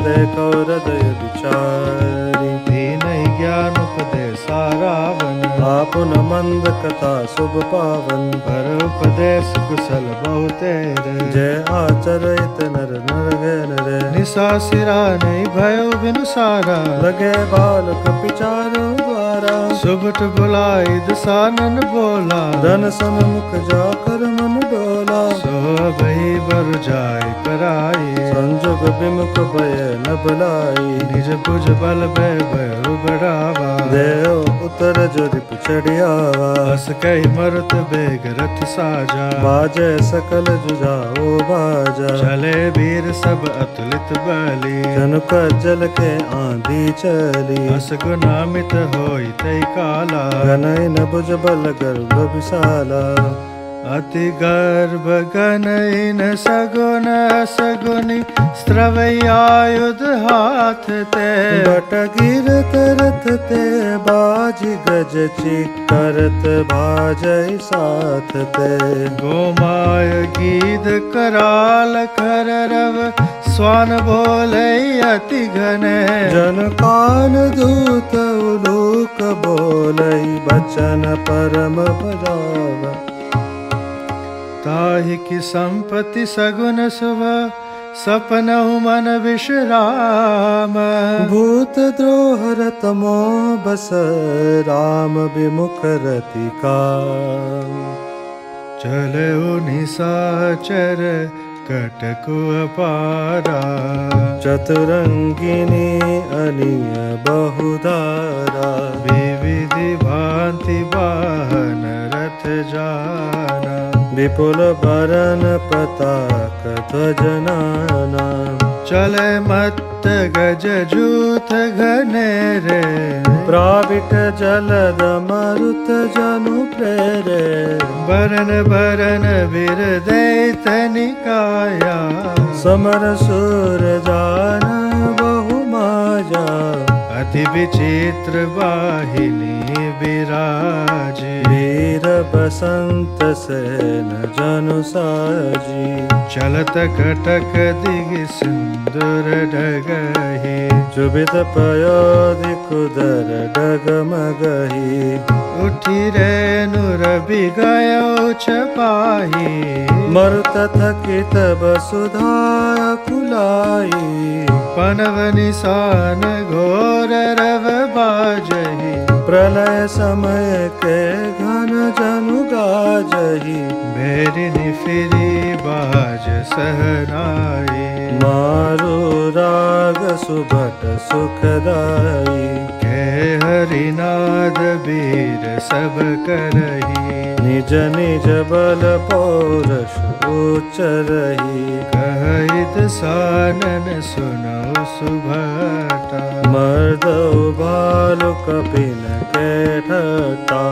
देखो हृदय विचारी। दीन ज्ञान उपदेशा रावण, आपुन मंद कथा शुभ पावन। पर उपदेश कुशल बहुतेर। जय आचरित नर नर गैन रे, निशा सिरा नहीं भयो बिनु सारा। लगे बालक विचारो द्वारा। सुबट बुलाई दसानन बोला। धन सन्मुख जाकर मन डोला, सो भई बर जाय पराई। संजोग विमुख भय न बलाई। निज भुज बल भय भयो बढ़ावा। देव उतर जो रिप चढ़ियावा, अस कई मरुत बेग रथ साजा। बाजे सकल जुझाओ बाजा। चले वीर सब अतुलित बली। जनुक जल के आंधी चली, अस गुनामित होई तै काला। गनय न भुज बल गर्भ विशाला। अति गर्भ गनई न सगुन सगुनि स्त्रवयायुध हाथ ते। बट गिरत रथ ते, बाजी गज चिकरत भाजय साथ ते। गोमाय गीध कराल कर रव, स्वान बोले अति घने। जन कान दूत उलूक बोलई, बचन परम भजाव। ताहि की संपत्ति सगुन सुभ, सपनहु मन विश्राम। भूत द्रोह रतमो बस, राम विमुख रति काम। चले निशाचर कटकु अपारा। चतुरंगिनी अनिय बहुधारा। विविधि भांति वाहन रथ जाना। विपुल बरन पताक ध्वज नाना। चले मत्त गज जूथ घनेरे। प्राविट जलद मरुत जनु प्रेरे। बरन बरन वीर दैत निकाया। समर सुर जान बहु माजा। अति विचित्र वाहिनी विराजी। वीर बसंत सेन जनु साजी। चलत कटक दिग सिंदूर डगही। चुबित पयोधि कुदर डगमगही। उठी रेणु रवि गयो छपाही। मरुत थकित वसुधा कुलाई। पनव निशान घोर रव बाजही। प्रलय समय के घन जनु गाजही। भेरिनि फिरी बाज सहनाई। मारु राग सुभट सुखदाई। के हरिनाद वीर सब करही। निज निज बल पौरष उच्च रही। कहत सानन सुनो सुभटा मर्दौ भालु कपिन के ठट्टा।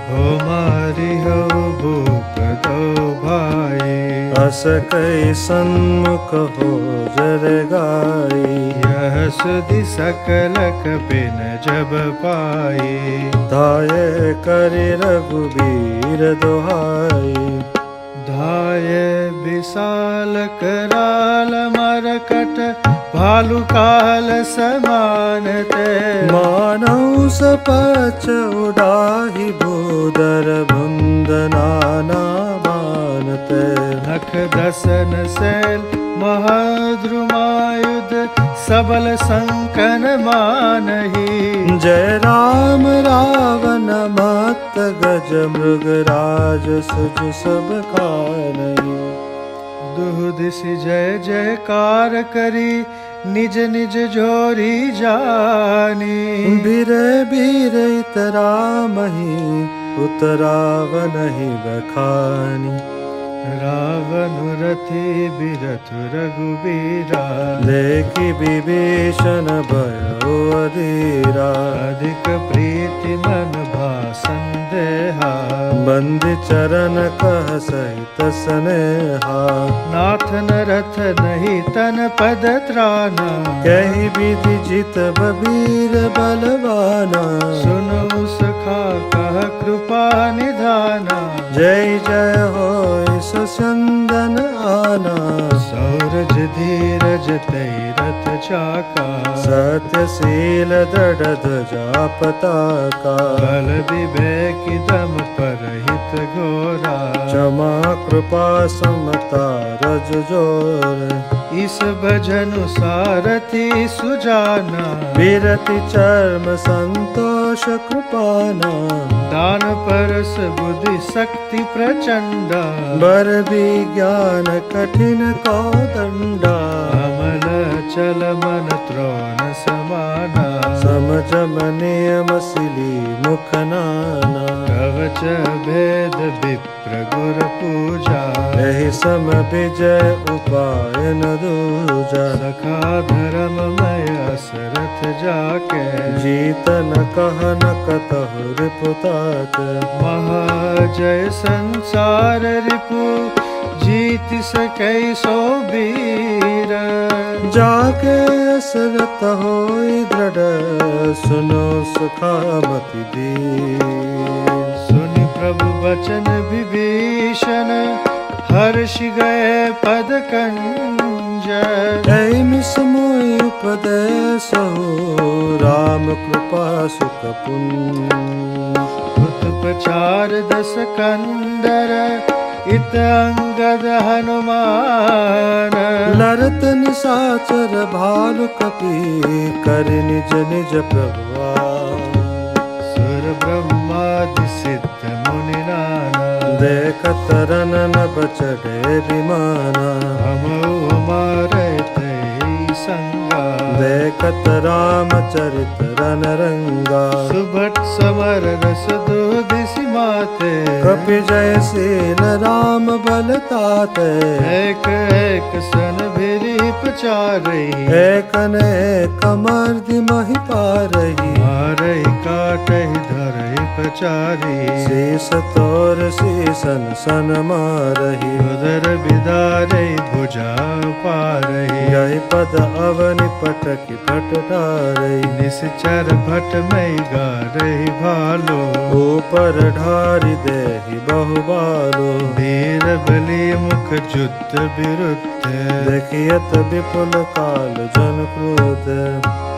हो मारी हो भूप दो भाई अस कई सन्मुख हो जर गाई। यह सुधि सकल कपिन जब पाई धाये करि रघुबीर दुहाई। धाय विशाल कराल मरकट भालु काल समान ते मानौ सपच उडाहि भूधर भुंदनाना मानते। नख दसन शैल महाद्रुमायुध सबल संकन मानही। जय राम रावण मत गज मृगराज सुज सब खानहि। दुह दिशि जय जयकार करी निज निज जोरी जानी। बिरे बिरे तरामहि उतरावनहि बखानी। रावण रथि बिरथु रघुबीरा देखि विभीषण भयो अधीरा। अधिक प्रीति मन भा संदेहा बंदी चरण कह सहित स्नेहा। नाथ न रथ नहीं तन पद त्राना कही विधि जित बबीर बलवाना। सुनो सखा कह कृपा निधाना जय जय होय सुचंदन आना। सौरज धीरज तै रथ चाका सत्यशील दृढ़ ध्वजा पताका। बल विवेक दम परहित घोरा क्षमा कृपा समता रज जोर। इस भजनु सारथी सुजाना विरति चर्म संतोष कृपाना। दान परस बुद्धि शक्ति प्रचंडा बर विज्ञान कठिन कौदंडा। अमल चल मन त्रोण समाना समझम नियम सिली मुख नाना। कवच भेद विप्र गुर पूजा यही सम विजय उपाय न दूजा। सखा धर्ममय असरथ जाके जीत न कह न कतहु रिपुतात। महाजय संसार रिपु जीत सकै सो वीर। जाके असरत होई दृढ़ सुनो सुखामति दीर। सुनि प्रभु वचन विभीषण हर्षि गए पद कंज। ऐ मिस मोहि उपदेश हो राम कृपा सुख पुंज। उत्पचार दस कंदर इत अंगद हनुमान। लरत निशाचर भालु कपि कर निज निज प्रभुआन। सुर ब्रह्मादि सिद्ध मुनि नाना देखत रनन बचड़े विमाना। हमऊ मारे तै संगा देखत रामचरित रन रंगा। सुभट समर रस दूधिसि माते कपि जय शील राम बल ताते। एक एक सन भिरीप चारई एक अनेक मर्दि महि पारही। मारई काटहि धरई पचारी शीस तोर शीसन सन मारही। उदर बिदारई भुजा पारई यही पद अवनि पटकि पट डारही। निश्चर भट मई गारई भालो ऊपर ढारि देहि बहु बालो। वीर बलि मुख जुद्ध विरुद्ध देखियत विपुल काल जन क्रोध।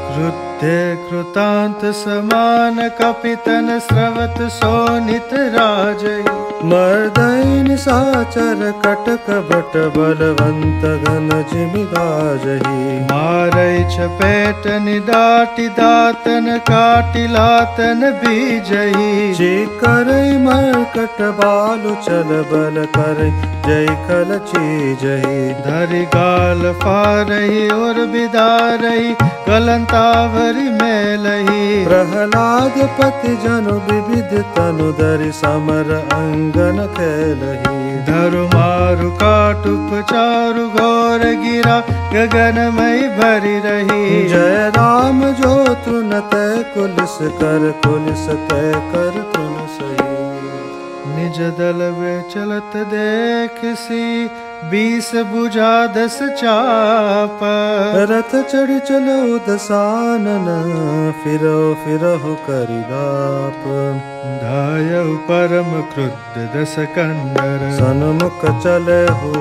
क्रुद्धे कृतांत समान कपितन स्रवत सोनित राजई। मर्दै निशाचर कटक बट बलवंत घन जिमि गाजहि। मारई चपेट निडाटि दातन काटि लातन बीजही। जी करई मरकट बालु चल बल करई जय खल चीजहि। धरि गाल फारही और बिदारही गलंताव बरी मेलही। प्रहलाद पति जनु विविध तनु धरि समर अंगन खेलही। धरु मारु काटुप चारु घोर गिरा गगनमय भरी रही। जय राम जो तृण तय कुलिस कर कुलिस तय कर तृण सही। निज दल वे चलत देखसी 20 भुजा 10 चाप। रथ चढ़ी चलो दसानन फिरो फिरहु करिदाप। धायउ परम क्रुद्ध 10 कंदर। सन्मुख चले हो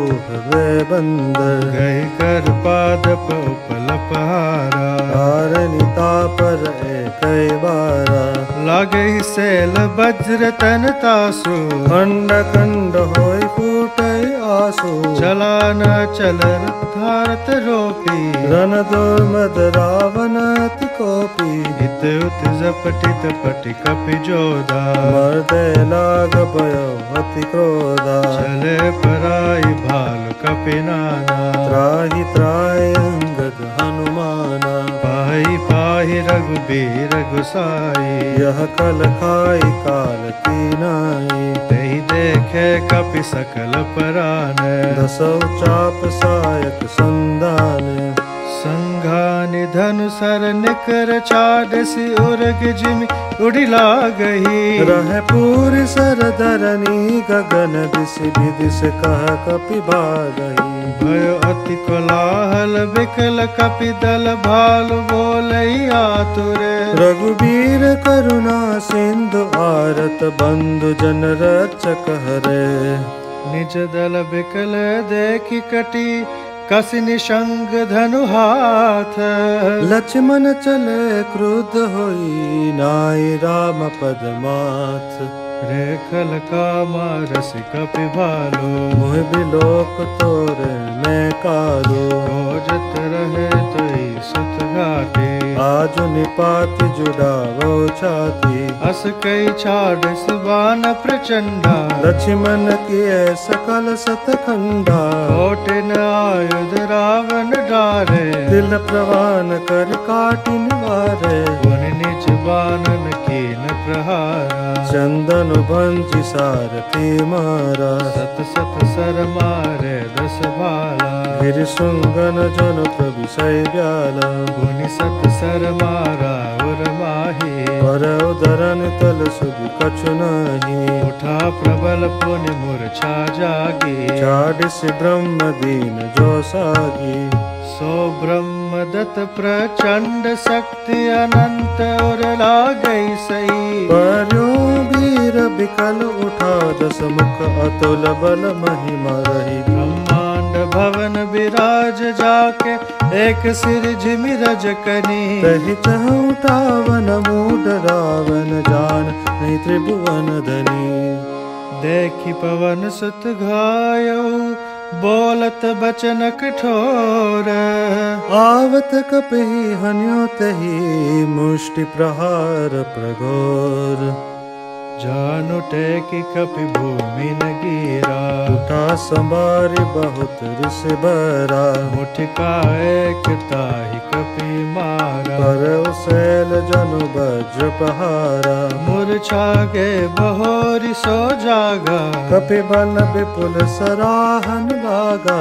वे बंदर। गए कर पादप उपलपहारा। तारनिता पर एक बारा। लागे सैल वज्र तन तासु। खंड खंड होय फूटे आसु। चला न चलर धारत रोपी। रन दुर्मद रावण अति कोपी। इत उत जपटित पटि कपि जोधा। मर्दे लाग भयो अति क्रोधा। चले पराई भालु कपि नाना। त्राहि त्राहि अंगद हनुमाना। पाहि पाहि रघुबीर गुसाई। यह कल खाई काल की नाई। तहि देखे कपि सकल परान। दसौ चाप सायक संदान। संघानि धनु सर निकर चाडसी उर्ग जिमि उड़ि लागहि। रह पूरि सर धरनी गगन दिशि विदिश कह कपि बारही। भयो अति कोलाहल बिकल कपि दल भालु बोलई आतुर। रघुबीर करुणा सिंधु आरत बंधु जन रक्षक हरे। निज दल बिकल देखि कटी कसी निशंग धनु हाथ। लक्ष्मण चले क्रुद्ध होई नाई राम पद माथ। रेखल कामा रसि कपि भालु। मोह बिलोक तोरे मैं कालो। खोजत रहे तोई सुत घाटी। आज निपाति जुड़ावो छाती। अस कई छाडस बान प्रचंडा। लक्ष्मण किए सकल सतखंडा। कोटिन आयुध रावण डारे। दिल प्रवान कर काटि निवारे। गुण निज बानन कीन प्रहारा। चंदन भंजि सारथी मारा। सत सत सर मारे 10 भाला। गिर सुंगन जन प्रविशय ब्याला। गुनि सत सर मारा उर माही। पर उदरन तल सुधि कछु नहीं। उठा प्रबल पुनि मूर्छा जागी। चाडिस ब्रह्म दीन जो सागी। सो ब्रह्मदत्त प्रचंड शक्ति अनंत और लागई सही। पर्यो वीर बिकल उठा 10 मुख अतुल बल महिमा रही। ब्रह्मांड भवन विराज जाके एक सिर जिमि रजकनी। तहि चह उठावन मूड रावण जान नहीं त्रिभुवन धनी। देखि पवन सुत घायो बोलत बचन कठोर। आवत कपहि हन्यो तहि मुष्टि प्रहार प्रघोर। जानु टेकि कपि भूमि न गिरा। उठा संभारि बहुत रिस बरा। मुठिका एक ताहि कपि मारा। पर सैल जनु वज्र पहारा। मूर्छा गे बहोरि सो जागा। कपि बल विपुल सराहन लागा।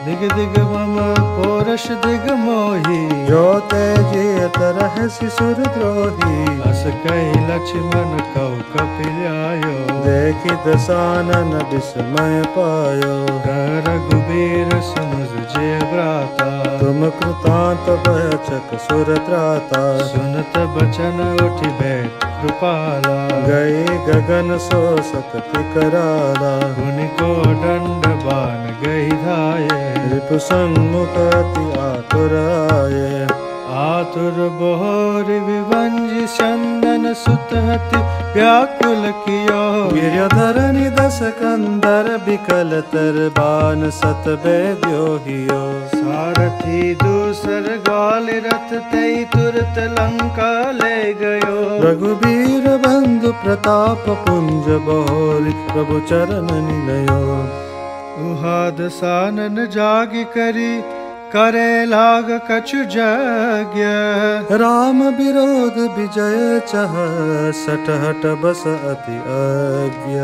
दिग दिग मम पोरश दिग मोही। जो तेजियत रहसि सुर द्रोही। अस कहि लक्ष्मण कौ कपि आयो। देखि दसानन विस्मय पायो। कह रघुबीर सुनुज जे भ्राता। तुम कृतांत भयचक सुर त्राता। सुनत बचन उठि बैठ कृपाला। गए गगन सो सकति कराला। गुनि को दंड बान गई धाये। रिपु सन्मुख अति आतुर आये। आतुर बहोर विभंजि चंदन सुत हति व्याकुल कियो। गिर्यधरनि 10 कंदर बिकल तर बान सत बेद्यो हियो। सारथी दूसर गाल रथ तई तुरत लंका ले गयो। रघुबीर बंधु प्रताप पुंज बहोरि प्रभु चरण निलयो। उहाद सानन जागि करी करे लाग कछु यज्ञ। राम विरोध विजय चह सटहट बस अति अज्ञ।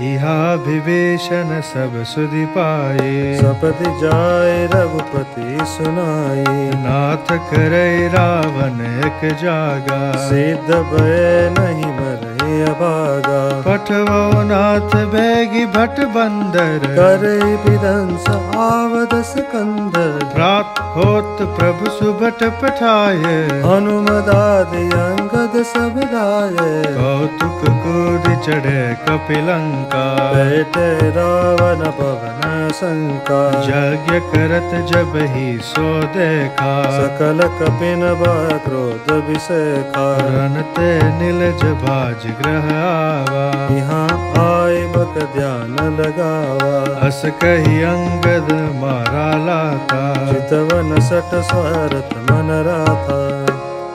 इहा विभीषण सब सुधि पाए सपति जाय रघुपति सुनाई। नाथ करे रावण एक जागा सिद्ध भय नहीं मरे अभागा। पठवो नाथ बेगी भट बंदर करे विदंस आवद सिकंदर। प्राप्त होत प्रभु सुभट पठाए हनुमदादि अंगद सब गाये। कौतुक कूद चढ़े कपिलंका बैठे रावण पवन शंका। यज्ञ करत जब ही सो देखा सकल कपिन बा क्रोध विषेखा। रनते नीलज भाज ग्रह आवा यहाँ आए बक ध्यान लगावा। अस कही अंगद मारा लाता चितवन सट स्वरत मन राथा।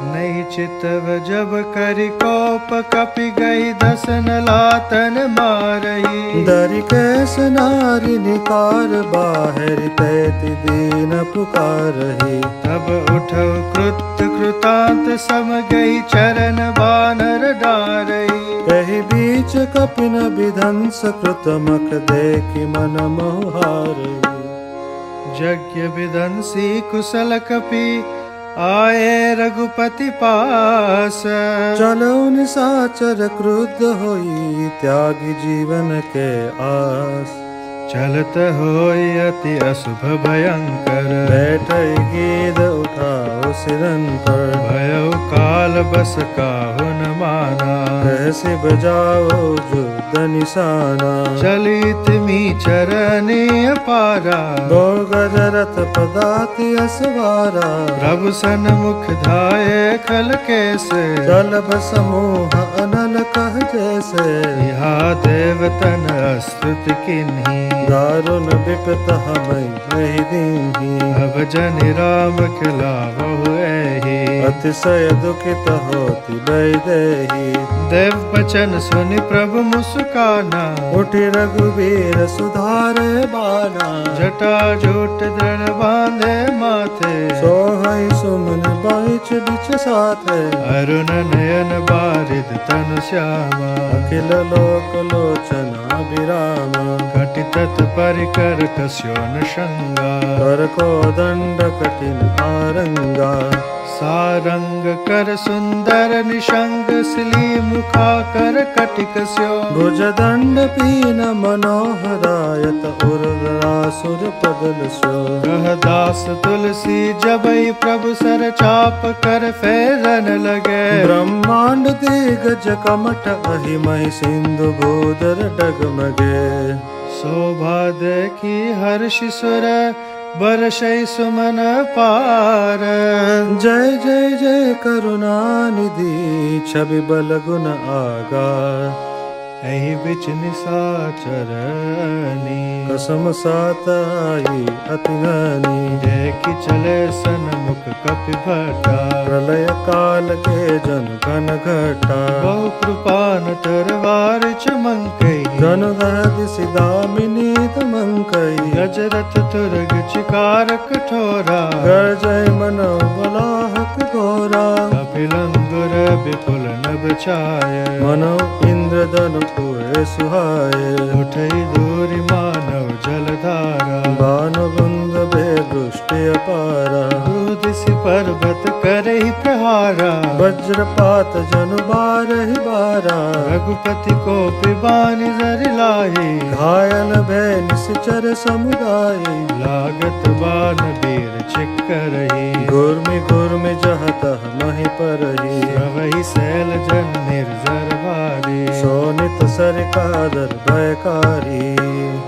नहीं चितव जब करि कोप कपि गई दसन लातन मारही। दरि कैस नारी निकार बाहर तैति दीन पुकारही। तब उठव कृत कृतांत सम गई चरण बानर डारही। कही बीच कपिन विधंस कृत मख देखि मन मोहारही। यज्ञ विदंसी कुशल कपि आए रघुपति पास। चलो निशाचर क्रुद्ध होई त्यागी जीवन के आस। चलत होय अति अशुभ भयंकर बैठ गीध उठाओ सिरन पर। भयो काल बस काहु न माना कैसे बजाओ युद्ध निशाना। चलित मी चरणी पारा गज रथ पदाति असवारा। प्रभु सन्मुख धाये खल कैसे चलब समूह अनल कह जैसे। यहाँ देवतन स्तुति किन्ही दारुण विपत हमें नहीं दीन्ही। अब जन राम खिलावहु एहि अतिशय दुखित होति वैदेही। देव बचन सुनि प्रभु मुस्काना उठि रघुवीर सुधारे बाना। जटा जूट दृढ़ बांधे माथे सोहई सुमन बाइच बिच साथे। अरुण नयन बारिद तनु श्यामा अखिल लोक लोचना विरामा। घटि तत् परिकर कस्यो न शंगा कर को दंड कठिन आरंगा। सारंग कर सुंदर निशंग सिली मुखा कर कटिक स्यो। भुज दंड पीन मनोहरायत उर्वरासुर पदल स्यो। कह दास तुलसी जबई प्रभु सर चाप कर फेरन लगे। ब्रह्मांड दिग्गज कमठ अहिमहि सिंधु भूधर डगमगे। शोभा देखी हर्षि सुर बरसै सुमन पार। जय जय जय करुणा निधि छवि बल गुण आगा। एहि बिच निशाचरनी कसम सात आई अति घनी। देखि चले सन्मुख कपि भट्टा प्रलय काल के जन घन घटा। बहु कृपान तरवार चमंकई जन दहद सिदामिनी तमंकई। गजरथ तुरग चिकार कठोरा गर्जय मनो बलाहक घोरा। कपिलंगुर विपुल नभ छाय मनो इंद्रधनु हुए सुहाए। उठई दूरि मानव जलधारा बानु बुंद बेदृष्टि अपारा। दूदिसि पर्वत करहि प्रहारा वज्रपात जनु बारहि बारा। रघुपति को पिबानि जरि लाहि घायल भय निश्चर समुदाय। लागत बान वीर चिक्करहि गुर्मि जह तह महि परहि। वही शैल जन निर्जर भारी सोनित सर कादर भयकारी।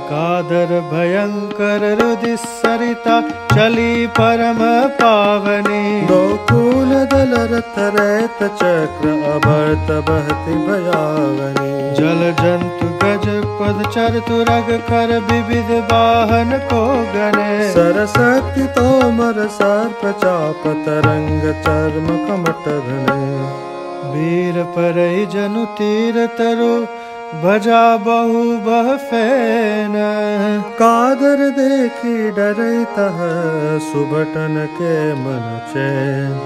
कादर भयंकर रुदि सरिता चली परम पावनी। गोकुल दल रथ रैत चक्र अभर्त बहति भयावनी। जल जंतु गज पद चर तुरग कर विविध वाहन को गने। सरस्वती तोमर सर्प चाप तरंग चर्म कमट घने। वीर परई जनु तीर तरु भजा बहु बह फेन। कादर देखी डरै तह सुभटन के मन चैन।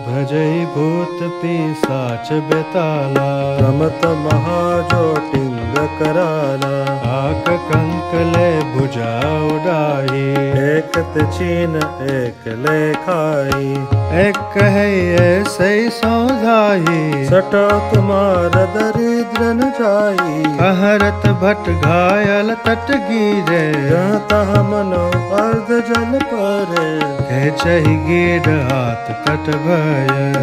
भजई भूत पिशाच बेताला रमत महाजोटिंग कराला। आक कंकले भुजा उडाई एक चीन एक ले खाई। एक कहे ऐसे सौधाई सटो तुम्हार दरिद्र न जाई। कहरत भट घायल तट गिरे जहाँ तह मनो अर्ध जल परे। कह चही गिर हाथ तट भय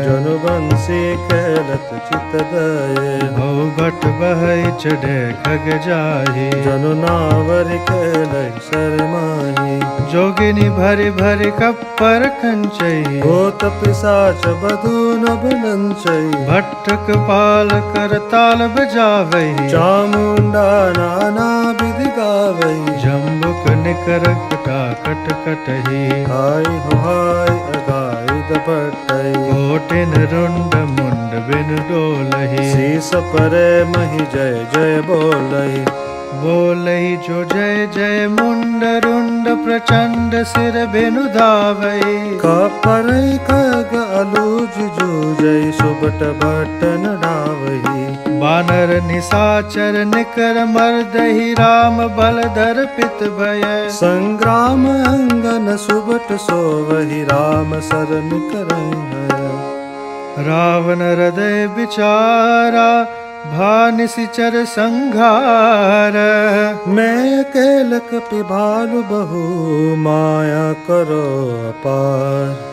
जनु बंसी खेलत चित दये। बहु भट बहई चढ़े खग जाही जनु नावर खेलै शरमाही। जोगिनी भरि भरि कप्पर कंचई भूत पिशाच बधु नभ नंचई। भट्टक पाल कर ताल बजावई चामुंडा नाना विधि गावई। जम्बुक निकर कटा कट कटही हाय हो हाय अगाई दपटई। कोटिन रुंड मुंड बिन डोलही शीस परे मही जय जय बोलई। बोलही जो जय जय मुंड रुंड प्रचंड सिर बिनु धावई। कपरई खग अलूज जूजई सुबट बटन डावई। बानर निशाचर निकर मर्दहि राम बल धर पित भय। संग्राम अंगन सुबट सोवहि राम सरन करई। रावण हृदय विचारा भानिसिचर संघार। मैं अकेल कपि भालु बहु माया करो अपार।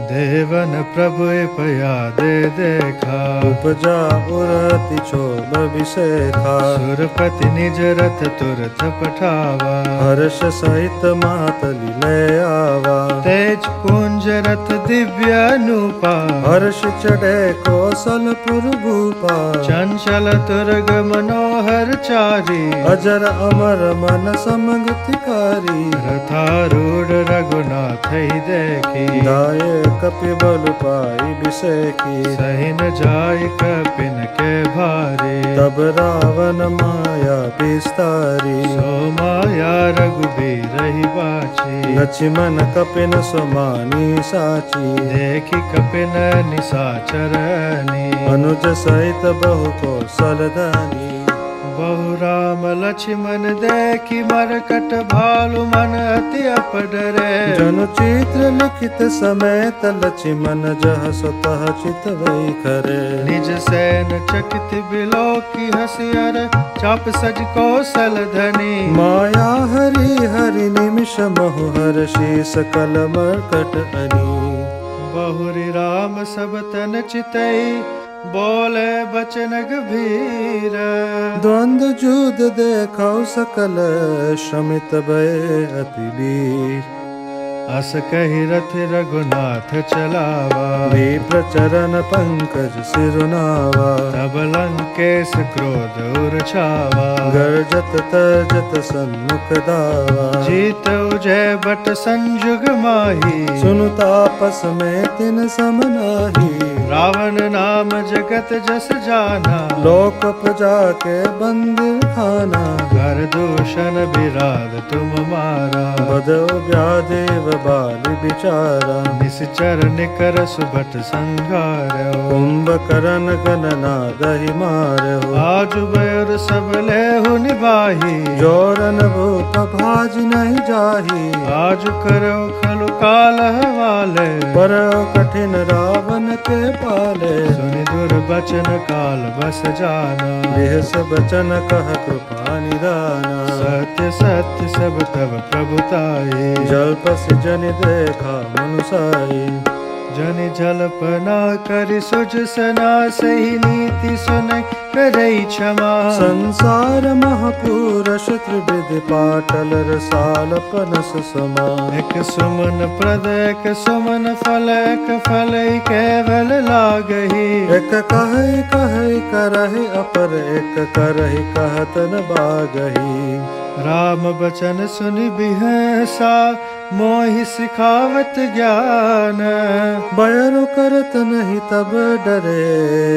देवन प्रभु पया दे देखा उपजा उरति क्षोभ विशेखा। सुरपति निज रथ तुरत पठावा हर्ष सहित मातलि ले आवा। तेज कुंज रथ दिव्य अनुपा हर्ष चढ़े कौशलपुर भूपा। चंचल तुर्ग मनोहर चारी अजर अमर मन समगतिकारी। रथारूढ़ रघुनाथ देखी दाये कपि बल पाई बिसेकी। सही न जाय कपिन के भारी तब रावण माया विस्तारी। सो माया रघुबीर ही बाची लक्ष्मण कपिन समानी साची। देखी कपिन निशाचरनी अनुज सहित बहु कौशलधानी। बहु राम लक्ष्मण देखी मरकट भालु मन अति अपडरे। जनु चित्र लिखित समेत लक्ष्मण जह स्वतः चितवई करे। निज सैन चकित बिलो की हसियर चाप सज कौशल धनी। माया हरि हरि निमिष महु हर्षि सकल मरकट अनी। बहुरी राम सब तन चितई बोले बचन गंभीर। द्वंद्व युद्ध देखौ सकल शमित भय अति वीर। अस कहि रथ रघुनाथ चलावा विप्र चरण पंकज सिरुनावा। तब लंकेश क्रोध उर्छावा गर्जत तर्जत सन्मुख दावा। जीत जय बट संजुग माही सुनु तापस में तिन सम नाही। रावण नाम जगत जस जाना लोक प्रजा के बंदिर खाना। कर दूषण विराध तुम मारा बदो व्यादेव बाली बिचारा। निश्चर निकर सुभट संघार कुंभकर्ण गणना दहि मारहु। आज बैर सब लेहु निभाही जोरन भूप भाज नहीं जाही। आज करो खलु काल वाले पर कठिन रावण के पाले। सुनि दुर्बचन काल बस जाना बेहस बचन कह कृपा निदाना। सत्य सत्य सब तब प्रभुताई जल्पस जन देखा मनुसाई। जनि जल्पना करि सुज सना सही नीति सुन करई क्षमा। संसार महापुरुष त्रिविधि पाटल रसाल पनस समा। एक सुमन प्रद एक सुमन फल एक फल केवल लागही। एक कहै कहै करहि अपर एक करहि कहत न बागही। राम बचन सुनि बिहसा मोहि सिखावत ज्ञान। बयरु करत नहीं तब डरे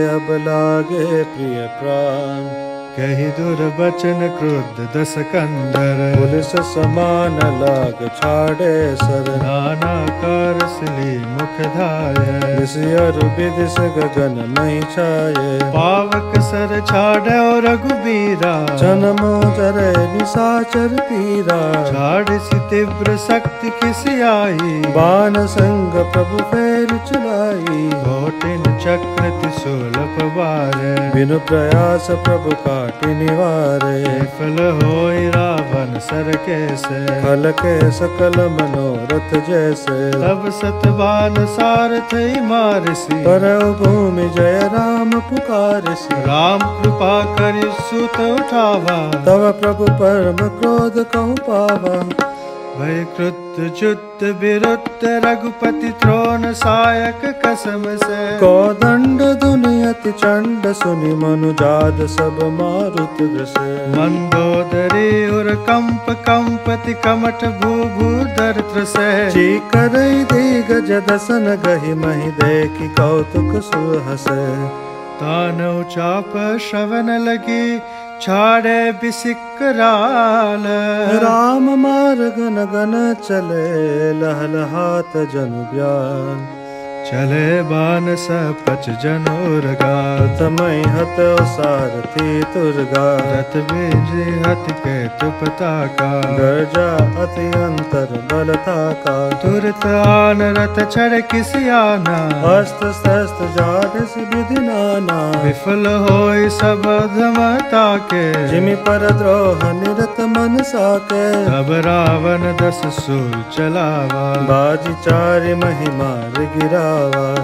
अब लागे प्रिय प्राण। कही दुर्बचन क्रुद्ध दस कंदर पुलिस समान लाग छाड़े सर नाना कार सिली मुख धाय विषयर विदिश गगन मही छाये पावक सर छाड़ो रघुबीरा जन्मो जरे निशाचर तीरा छाड़सी तीव्र शक्ति किसी आई बाण संग प्रभु फेर चलाई घोटिन चक्र त्रिशूल पवारे बिनु प्रयास प्रभु काटि निवारे विफल होई रावण सर कैसे फल के सकल मनोरथ जैसे तब सतबान सारथ मारसी करौ भूमि जय राम पुकारसी राम कृपा करि सुत उठावा तव प्रभु परम क्रोध कहु पावा भय कृत जुत विरुद्ध रघुपति त्रोण सायक कसम से को दंड दुनियति चंड सुनि मनुजाद सब मारुत ग्रसे मंदोदरी उर कंप कंपति कमठ भू भूधर त्रसे चीकरई दिग्गज दसन गहि महि देखि कौतुक सुहसे तानव चाप श्रवण लगी छाड़े बिसिकराल राम मार्ग गन चले लहलहात जनु ब्याल चले बान सपच जनोरगा तमय हत सारथी तुरगा रथ बीज हत के तुपता का गर्जा अति अंतर बलता का तुरत आन रथ छड़ किसियाना अस्त्र शस्त्र जाडस विधि नाना विफल होय सब धमता के जिमि पर द्रोह निरत मन साके तब रावण दस सूल चलावा बाजी चारि महिमार गिरावा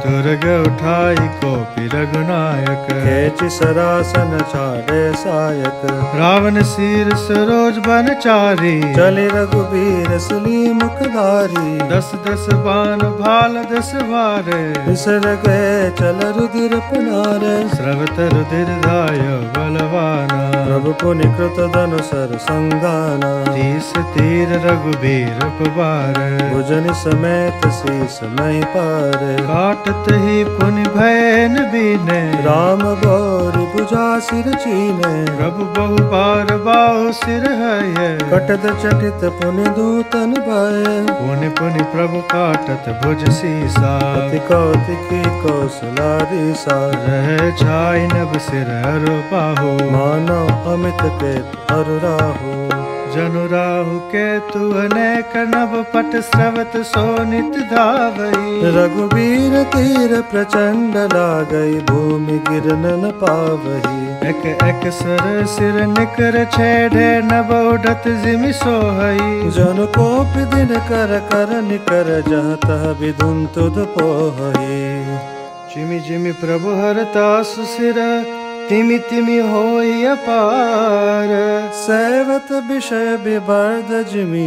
तुरग उठाई कोपि रघुनायक खेचि सरासन छाड़े सायक रावण शीर सरोज बनचारी चले रघुबीर सुली मुखधारी दस दस बाण भाल दस वारे बिसर गए चल रुधिर पनारे स्रवत रुधिर धाय बलवाना प्रभु पुनि कृत धनुसर संगाना तीस तीर रघुबीर पवार भुजनि समेत शीस मही पारे काटत ही पुनि भयन बीने राम गौरी भुजा सिर चीने प्रभु बहु बार बाहु सिर है कटत चटित पुनि दूतन भय पुनि पुनि प्रभु काटत भुज सीसा अति कौतिकी कौशलाधीसा रह छाई नभ सिर हरो बाहु मानव अमित के अरु राहु जनु राहु केतु अनेक नभ पट स्रवत सोनित धावई रघुबीर तीर प्रचंड लागई भूमि गिरन न पावही एक एक सर सिर निकर छेड़े नभ उडत जिमि सोहई जन कोप दिन कर कर निकर जह तह विधुन तुध पोहई जिमि जिमि प्रभु हरता सुसिर तिमि तिमि होई अपार सैवत विषय विवर्ध जिमी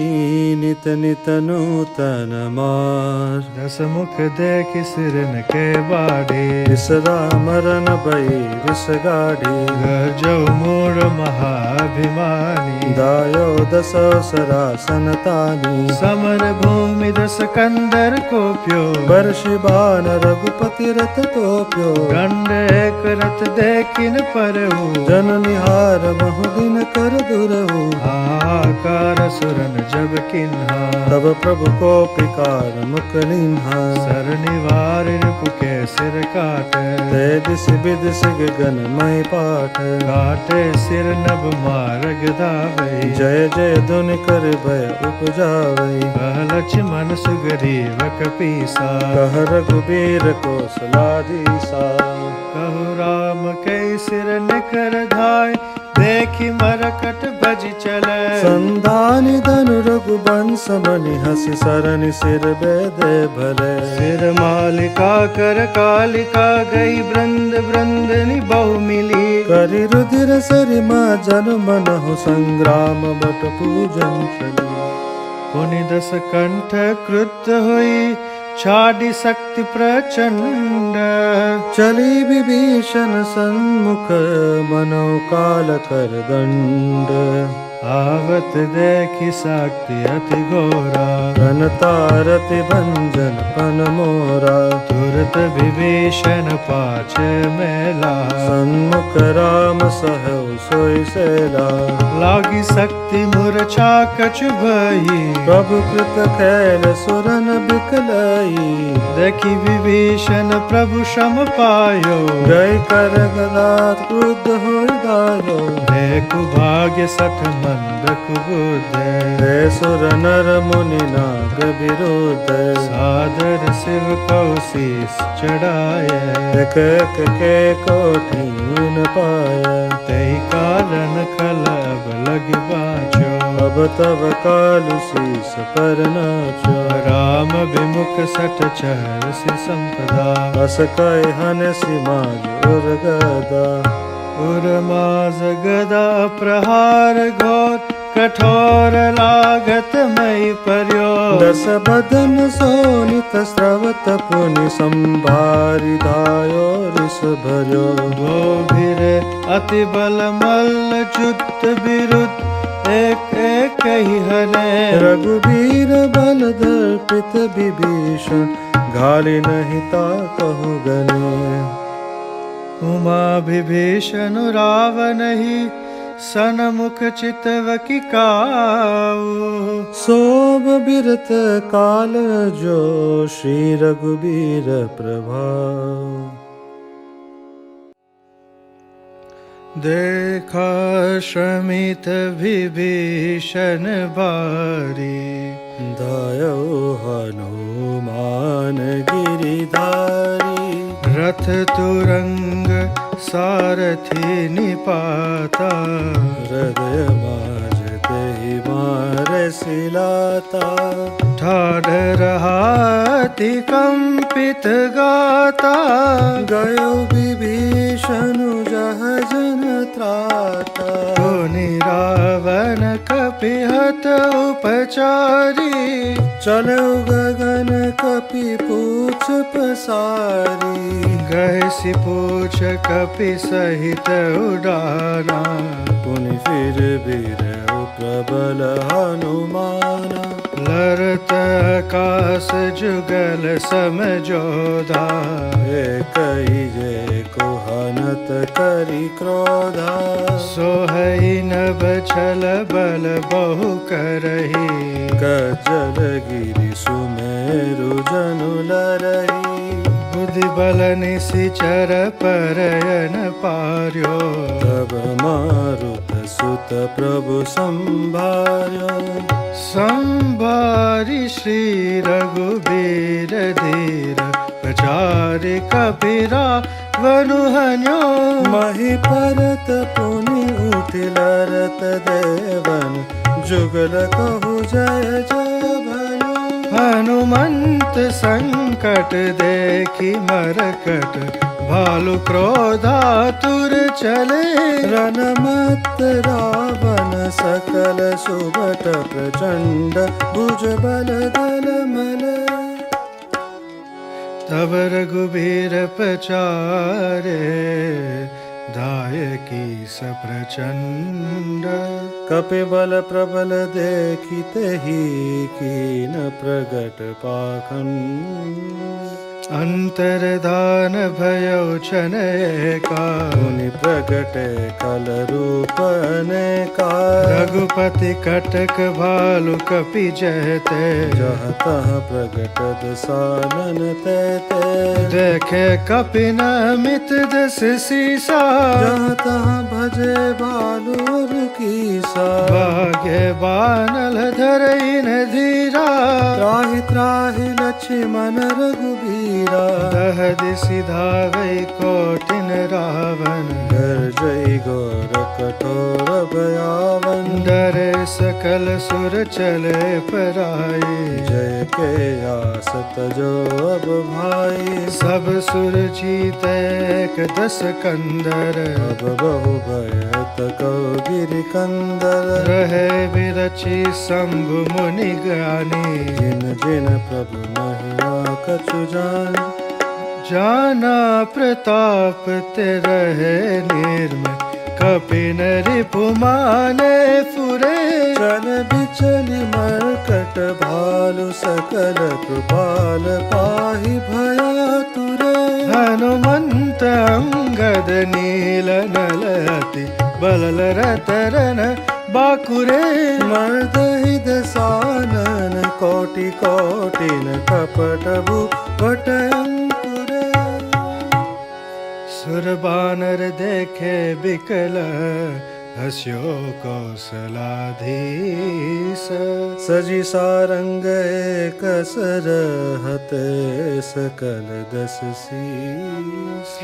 नित नित नूतन मार दस मुख देख सिरन के बाड़े विसरा मरन भई विष गाढ़ी घर जो मोर महाभिमानी दायो दसो सरासन तानी समर भूमि दस कंदर को प्यो वर्षि बाण रघुपति रथ तोप्यो दंड एक रथ देखिन परहु जन निहार बहुदिन कर दुरहु हाहाकार सुरन जब किन्हा तब प्रभु को पिकार मुख लिन्हा सर निवार रिपु के सिर काटे ते दिस विदिश गगन मय पाठ काटे सिर नभ मार्ग धावई जय जय धुनि कर भय उपजावई कह लक्ष्मण सुग्रीव कपीसा कह रघुबीर कौशलाधीसा कहु राम कै सिर निकर धाय देखी मरकट भज चले संधानि धनु रघुवंश मनि हसि सरनि सिर बेदे भले सिर मालिका कर कालिका गई वृंद वृंदनि बहु मिली करि रुधिर सरिमा जन मनहु संग्राम बट पूजन चली पुनि दस कंठ कृत हुई छाड़ी शक्ति प्रचंड चली विभीषण सन्मुख मनो काल कर दंड आवत देखी शक्ति अति घोरा, तन तारति भंजन पन मोरा। तुरत विभीषण पाछे मेला, सन्मुख राम सहु सोई सेला। लागी शक्ति मूर्छा कछु भई, प्रभु कृत कैल सुरन बिकलई। देखी विभीषण प्रभु श्रम पायो, गई कर गदा क्रुद्ध होई गायो। देखु भाग्य सठ मंद कुबुद, हे सुर नर मुनि नाग विरुद्ध। सादर शिव को शीस चढ़ाए, एक एक के कोठीन पाए। तई कारण खलब लग बाचो, अब तब कालु शीस पर नाचो। राम विमुख सठ चहर सि संपदा, बस कई हन सिमाज उर गदा। उर्माज गदा प्रहार घोर, कठोर लागत मई पर्यो। दस बदन सोनित स्रवत पुनि संभारि धायो रिस भर्यो। गोभिर अति बल मल्ल जुत विरुद्ध, एक एक ही हने। रघुबीर बल दर्पित विभीषण, घाली नहीं ताकहु गने। उमा विभीषण रावण ही, सनमुख चितव की काऊ। सोम बिरत काल जो, श्री रघुबीर प्रभाव। देखा श्रमित विभीषण बारी, दायो हनुमान गिरिधारी। रथ तुरंग सारथी निपाता, हृदय माज तेहि मार सिलाता। ठाढ़ रहाति कंपित गाता, गयो विभीषण जहजन त्राता। मुनि रावण कपिहत उपचारी, चलो गगन कपि पूछ पसारी। गहसी पूछ कपि सहित उडाना, पुनि फिर बिरहु प्रबल हनुमाना। लरत आकाश जुगल समझोधा, एकहि जे को हनत करि क्रोधा। सोहई नभ छल बल बहु करही, कचल गिरि सुमेरु जनु लरही। बुद्धि बल निशिचर परयन पार्यो, तब मारुत सुत प्रभु संभार्यो। संभारि श्री रघुबीर धीर, प्रचारि कपिरा वनु हन्यो। मही परत पुनि उठि लरत देवन, जुगल कहु जय जय भयो। हनुमंत संकट देखी मरकट, भालु क्रोधातुर चले। रणमत रावण सकल सुभट, प्रचंड भुज बल दल मल। तब रघुबीर पचारे, दायकी सप्रचंड। कपि बल प्रबल देखिते ही, कीन प्रगट पाखंड। अंतर्धान भयो छनयका, मुनि प्रगटे कल रूप अनेका। रघुपति कटक भालु कपि जहते, जह तह प्रगट दसानन तैते। देखे कपि नमित दस सीसा, जह तह भजे भालुर कीसा। भाग्य बानल धरई न धीरा, त्राहि त्राहि लक्ष्मण रघुबीरा। दहद सिधावै कोटिन रावण, गर्जई घोर कठोर भयावन। डरे सकल सुर चले पराई, जय के आसत जो अब भाई। सब सुर जीते एक दस कंदर, अब बहु भयत कहो गिरि कंदर। रहे विरचि शंभु मुनि ज्ञानी, जिन जिन प्रभु महिमा कछु जान। जाना प्रताप ते रहे निर्मल, कपिन रिपुमाने फुरे चल बिचली मरकट भालु सकल कृपाल पाहि भया तुरे हनुमंत अंगद नील नल अति बलल रतरन बाकुरे मर्दहि दसानन कोटि कोटिन कपटभु भट अंकुरे सुर बानर देखे बिकल हस्यो कौशलाधीश सजी सारंग एक सरहते सकल दस शीस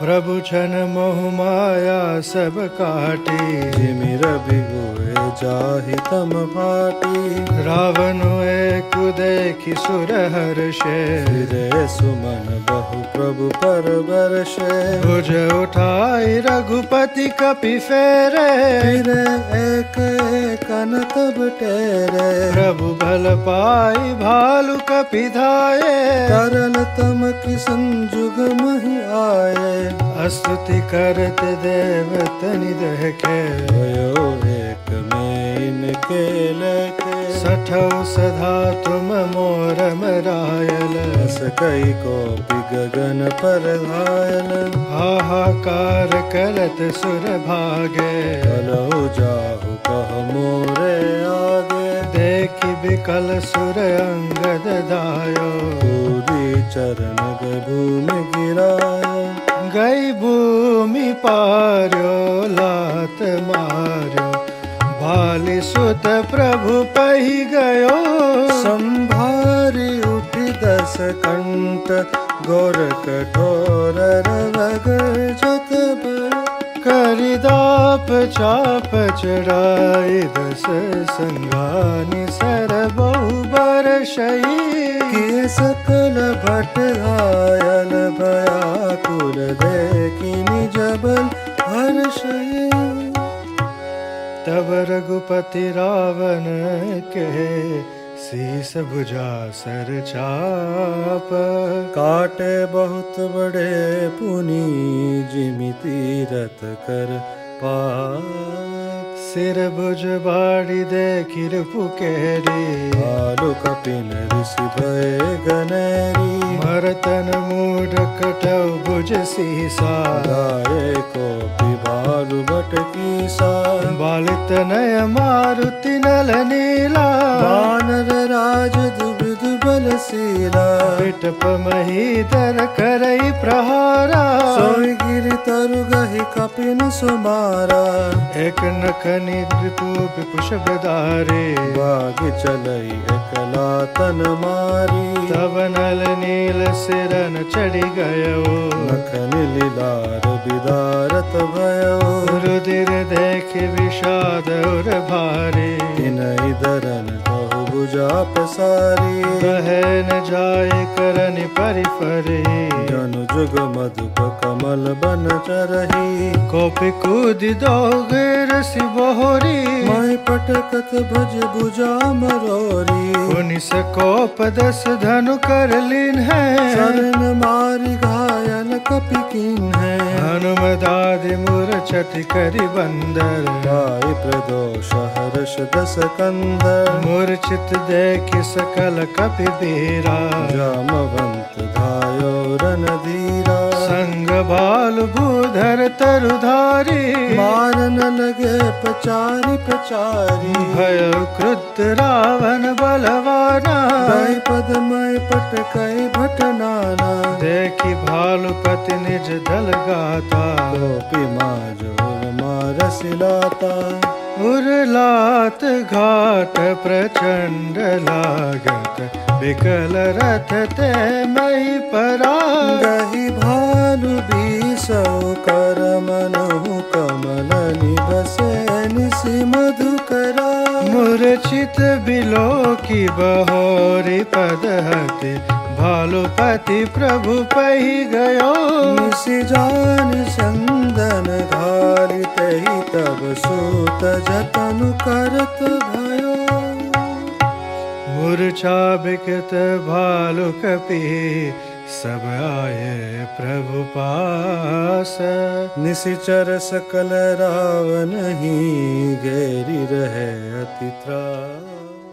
प्रभु छन मोह माया सब काटी जिमि रवि हुए जाहि तम फाटी रावण एक देखि सुर हर्षे फिरे सुमन बहु प्रभु पर बरसे भुज उठाई रघुपति कपि फेरे फिरे एक कन तब टेरे प्रभु बल पाई भालु कपि धाये तरल तम की संजुग महि आए स्तुति करत देवतनि देखे भयो एक में इनके लेके सठौ सधा तुम मोर मरायल बस कई को गगन पर घायल हाहाकार करत सुर भागे चलो जाहु कह मोरे आगे देखि बिकल सुर अंगद दायो पूरी चरण भूमि गिरायो गई भूमि पार्यो लात मार्यो भालि सुत प्रभु पहि गयो संभारी उठि दस कंठ गोर कठोर रवग जत करिदाप चाप चढ़ाई दस संगानि सर बहु बरशई किए सकल भट घायल भयाकुल देखिनि जबल हर्षय तब रघुपति रावण के शीस भुजा सर चाप काटे बहुत बड़े पुनि जिमि तीरथ कर पाप सिर भुज बाड़ी देखि रिपुकेरी भालु कपिन ऋषि भय गनेरी मरतन मूढ़ कटौ भुज सीसा गाये को भालु भट कीसा बालित नय मारुति नल नीला वानर राज दुबिद बलशीला पिटप महीधर करई प्रहारा सोई गिरि तरु गहि कपिन सुमारा एक नखनि रिपु विपुष बदारे बाग चलई एकला तन मारी तब नल नील सिरन चढ़ी गयो नखन लीलार बिदारत भयो रुधिर देख विषाद उर भारी तिनहि दरन कहु भुजा पसारी कहे न जाय करन परिफरी जनु जुग मधुप कमल बन चरही कोपि कूदि दोगे रसि बहोरी माय पटकत भज भुजा मरोरी उनिस कोप दस धनु कर लीन है शरण मारी घायल कपि कीन है हनुमदादि मूर्छति करि बंदर गाय प्रदोष हर्ष दस कंदर मूर्छित देखि सकल कपि बीरा जामवंत धायो रन धीरा संग भालु भूधर तरुधारी मारन लगे पचारी पचारी भय क्रुद्ध रावण बलवाना गए पदमय पटकई भट नाना देखि भालुपति निज दल गाता गोपी माजोर मारसिलाता उरलात घाट प्रचंड लागत विकल रथ ते मही परा गही भालु बीसौ कर मनहु कमल निबसे निसि मधुकरा मूर्छित बिलो की बहोरी पदहति भालुपति प्रभु पही गयो निसि जान चंदन घाली तही तब सूत जतनु करत भयो मूर्छा बिकत भालु कपि सब आए प्रभु पास। निशिचर सकल रावण ही, घेरी रहे अति त्रास।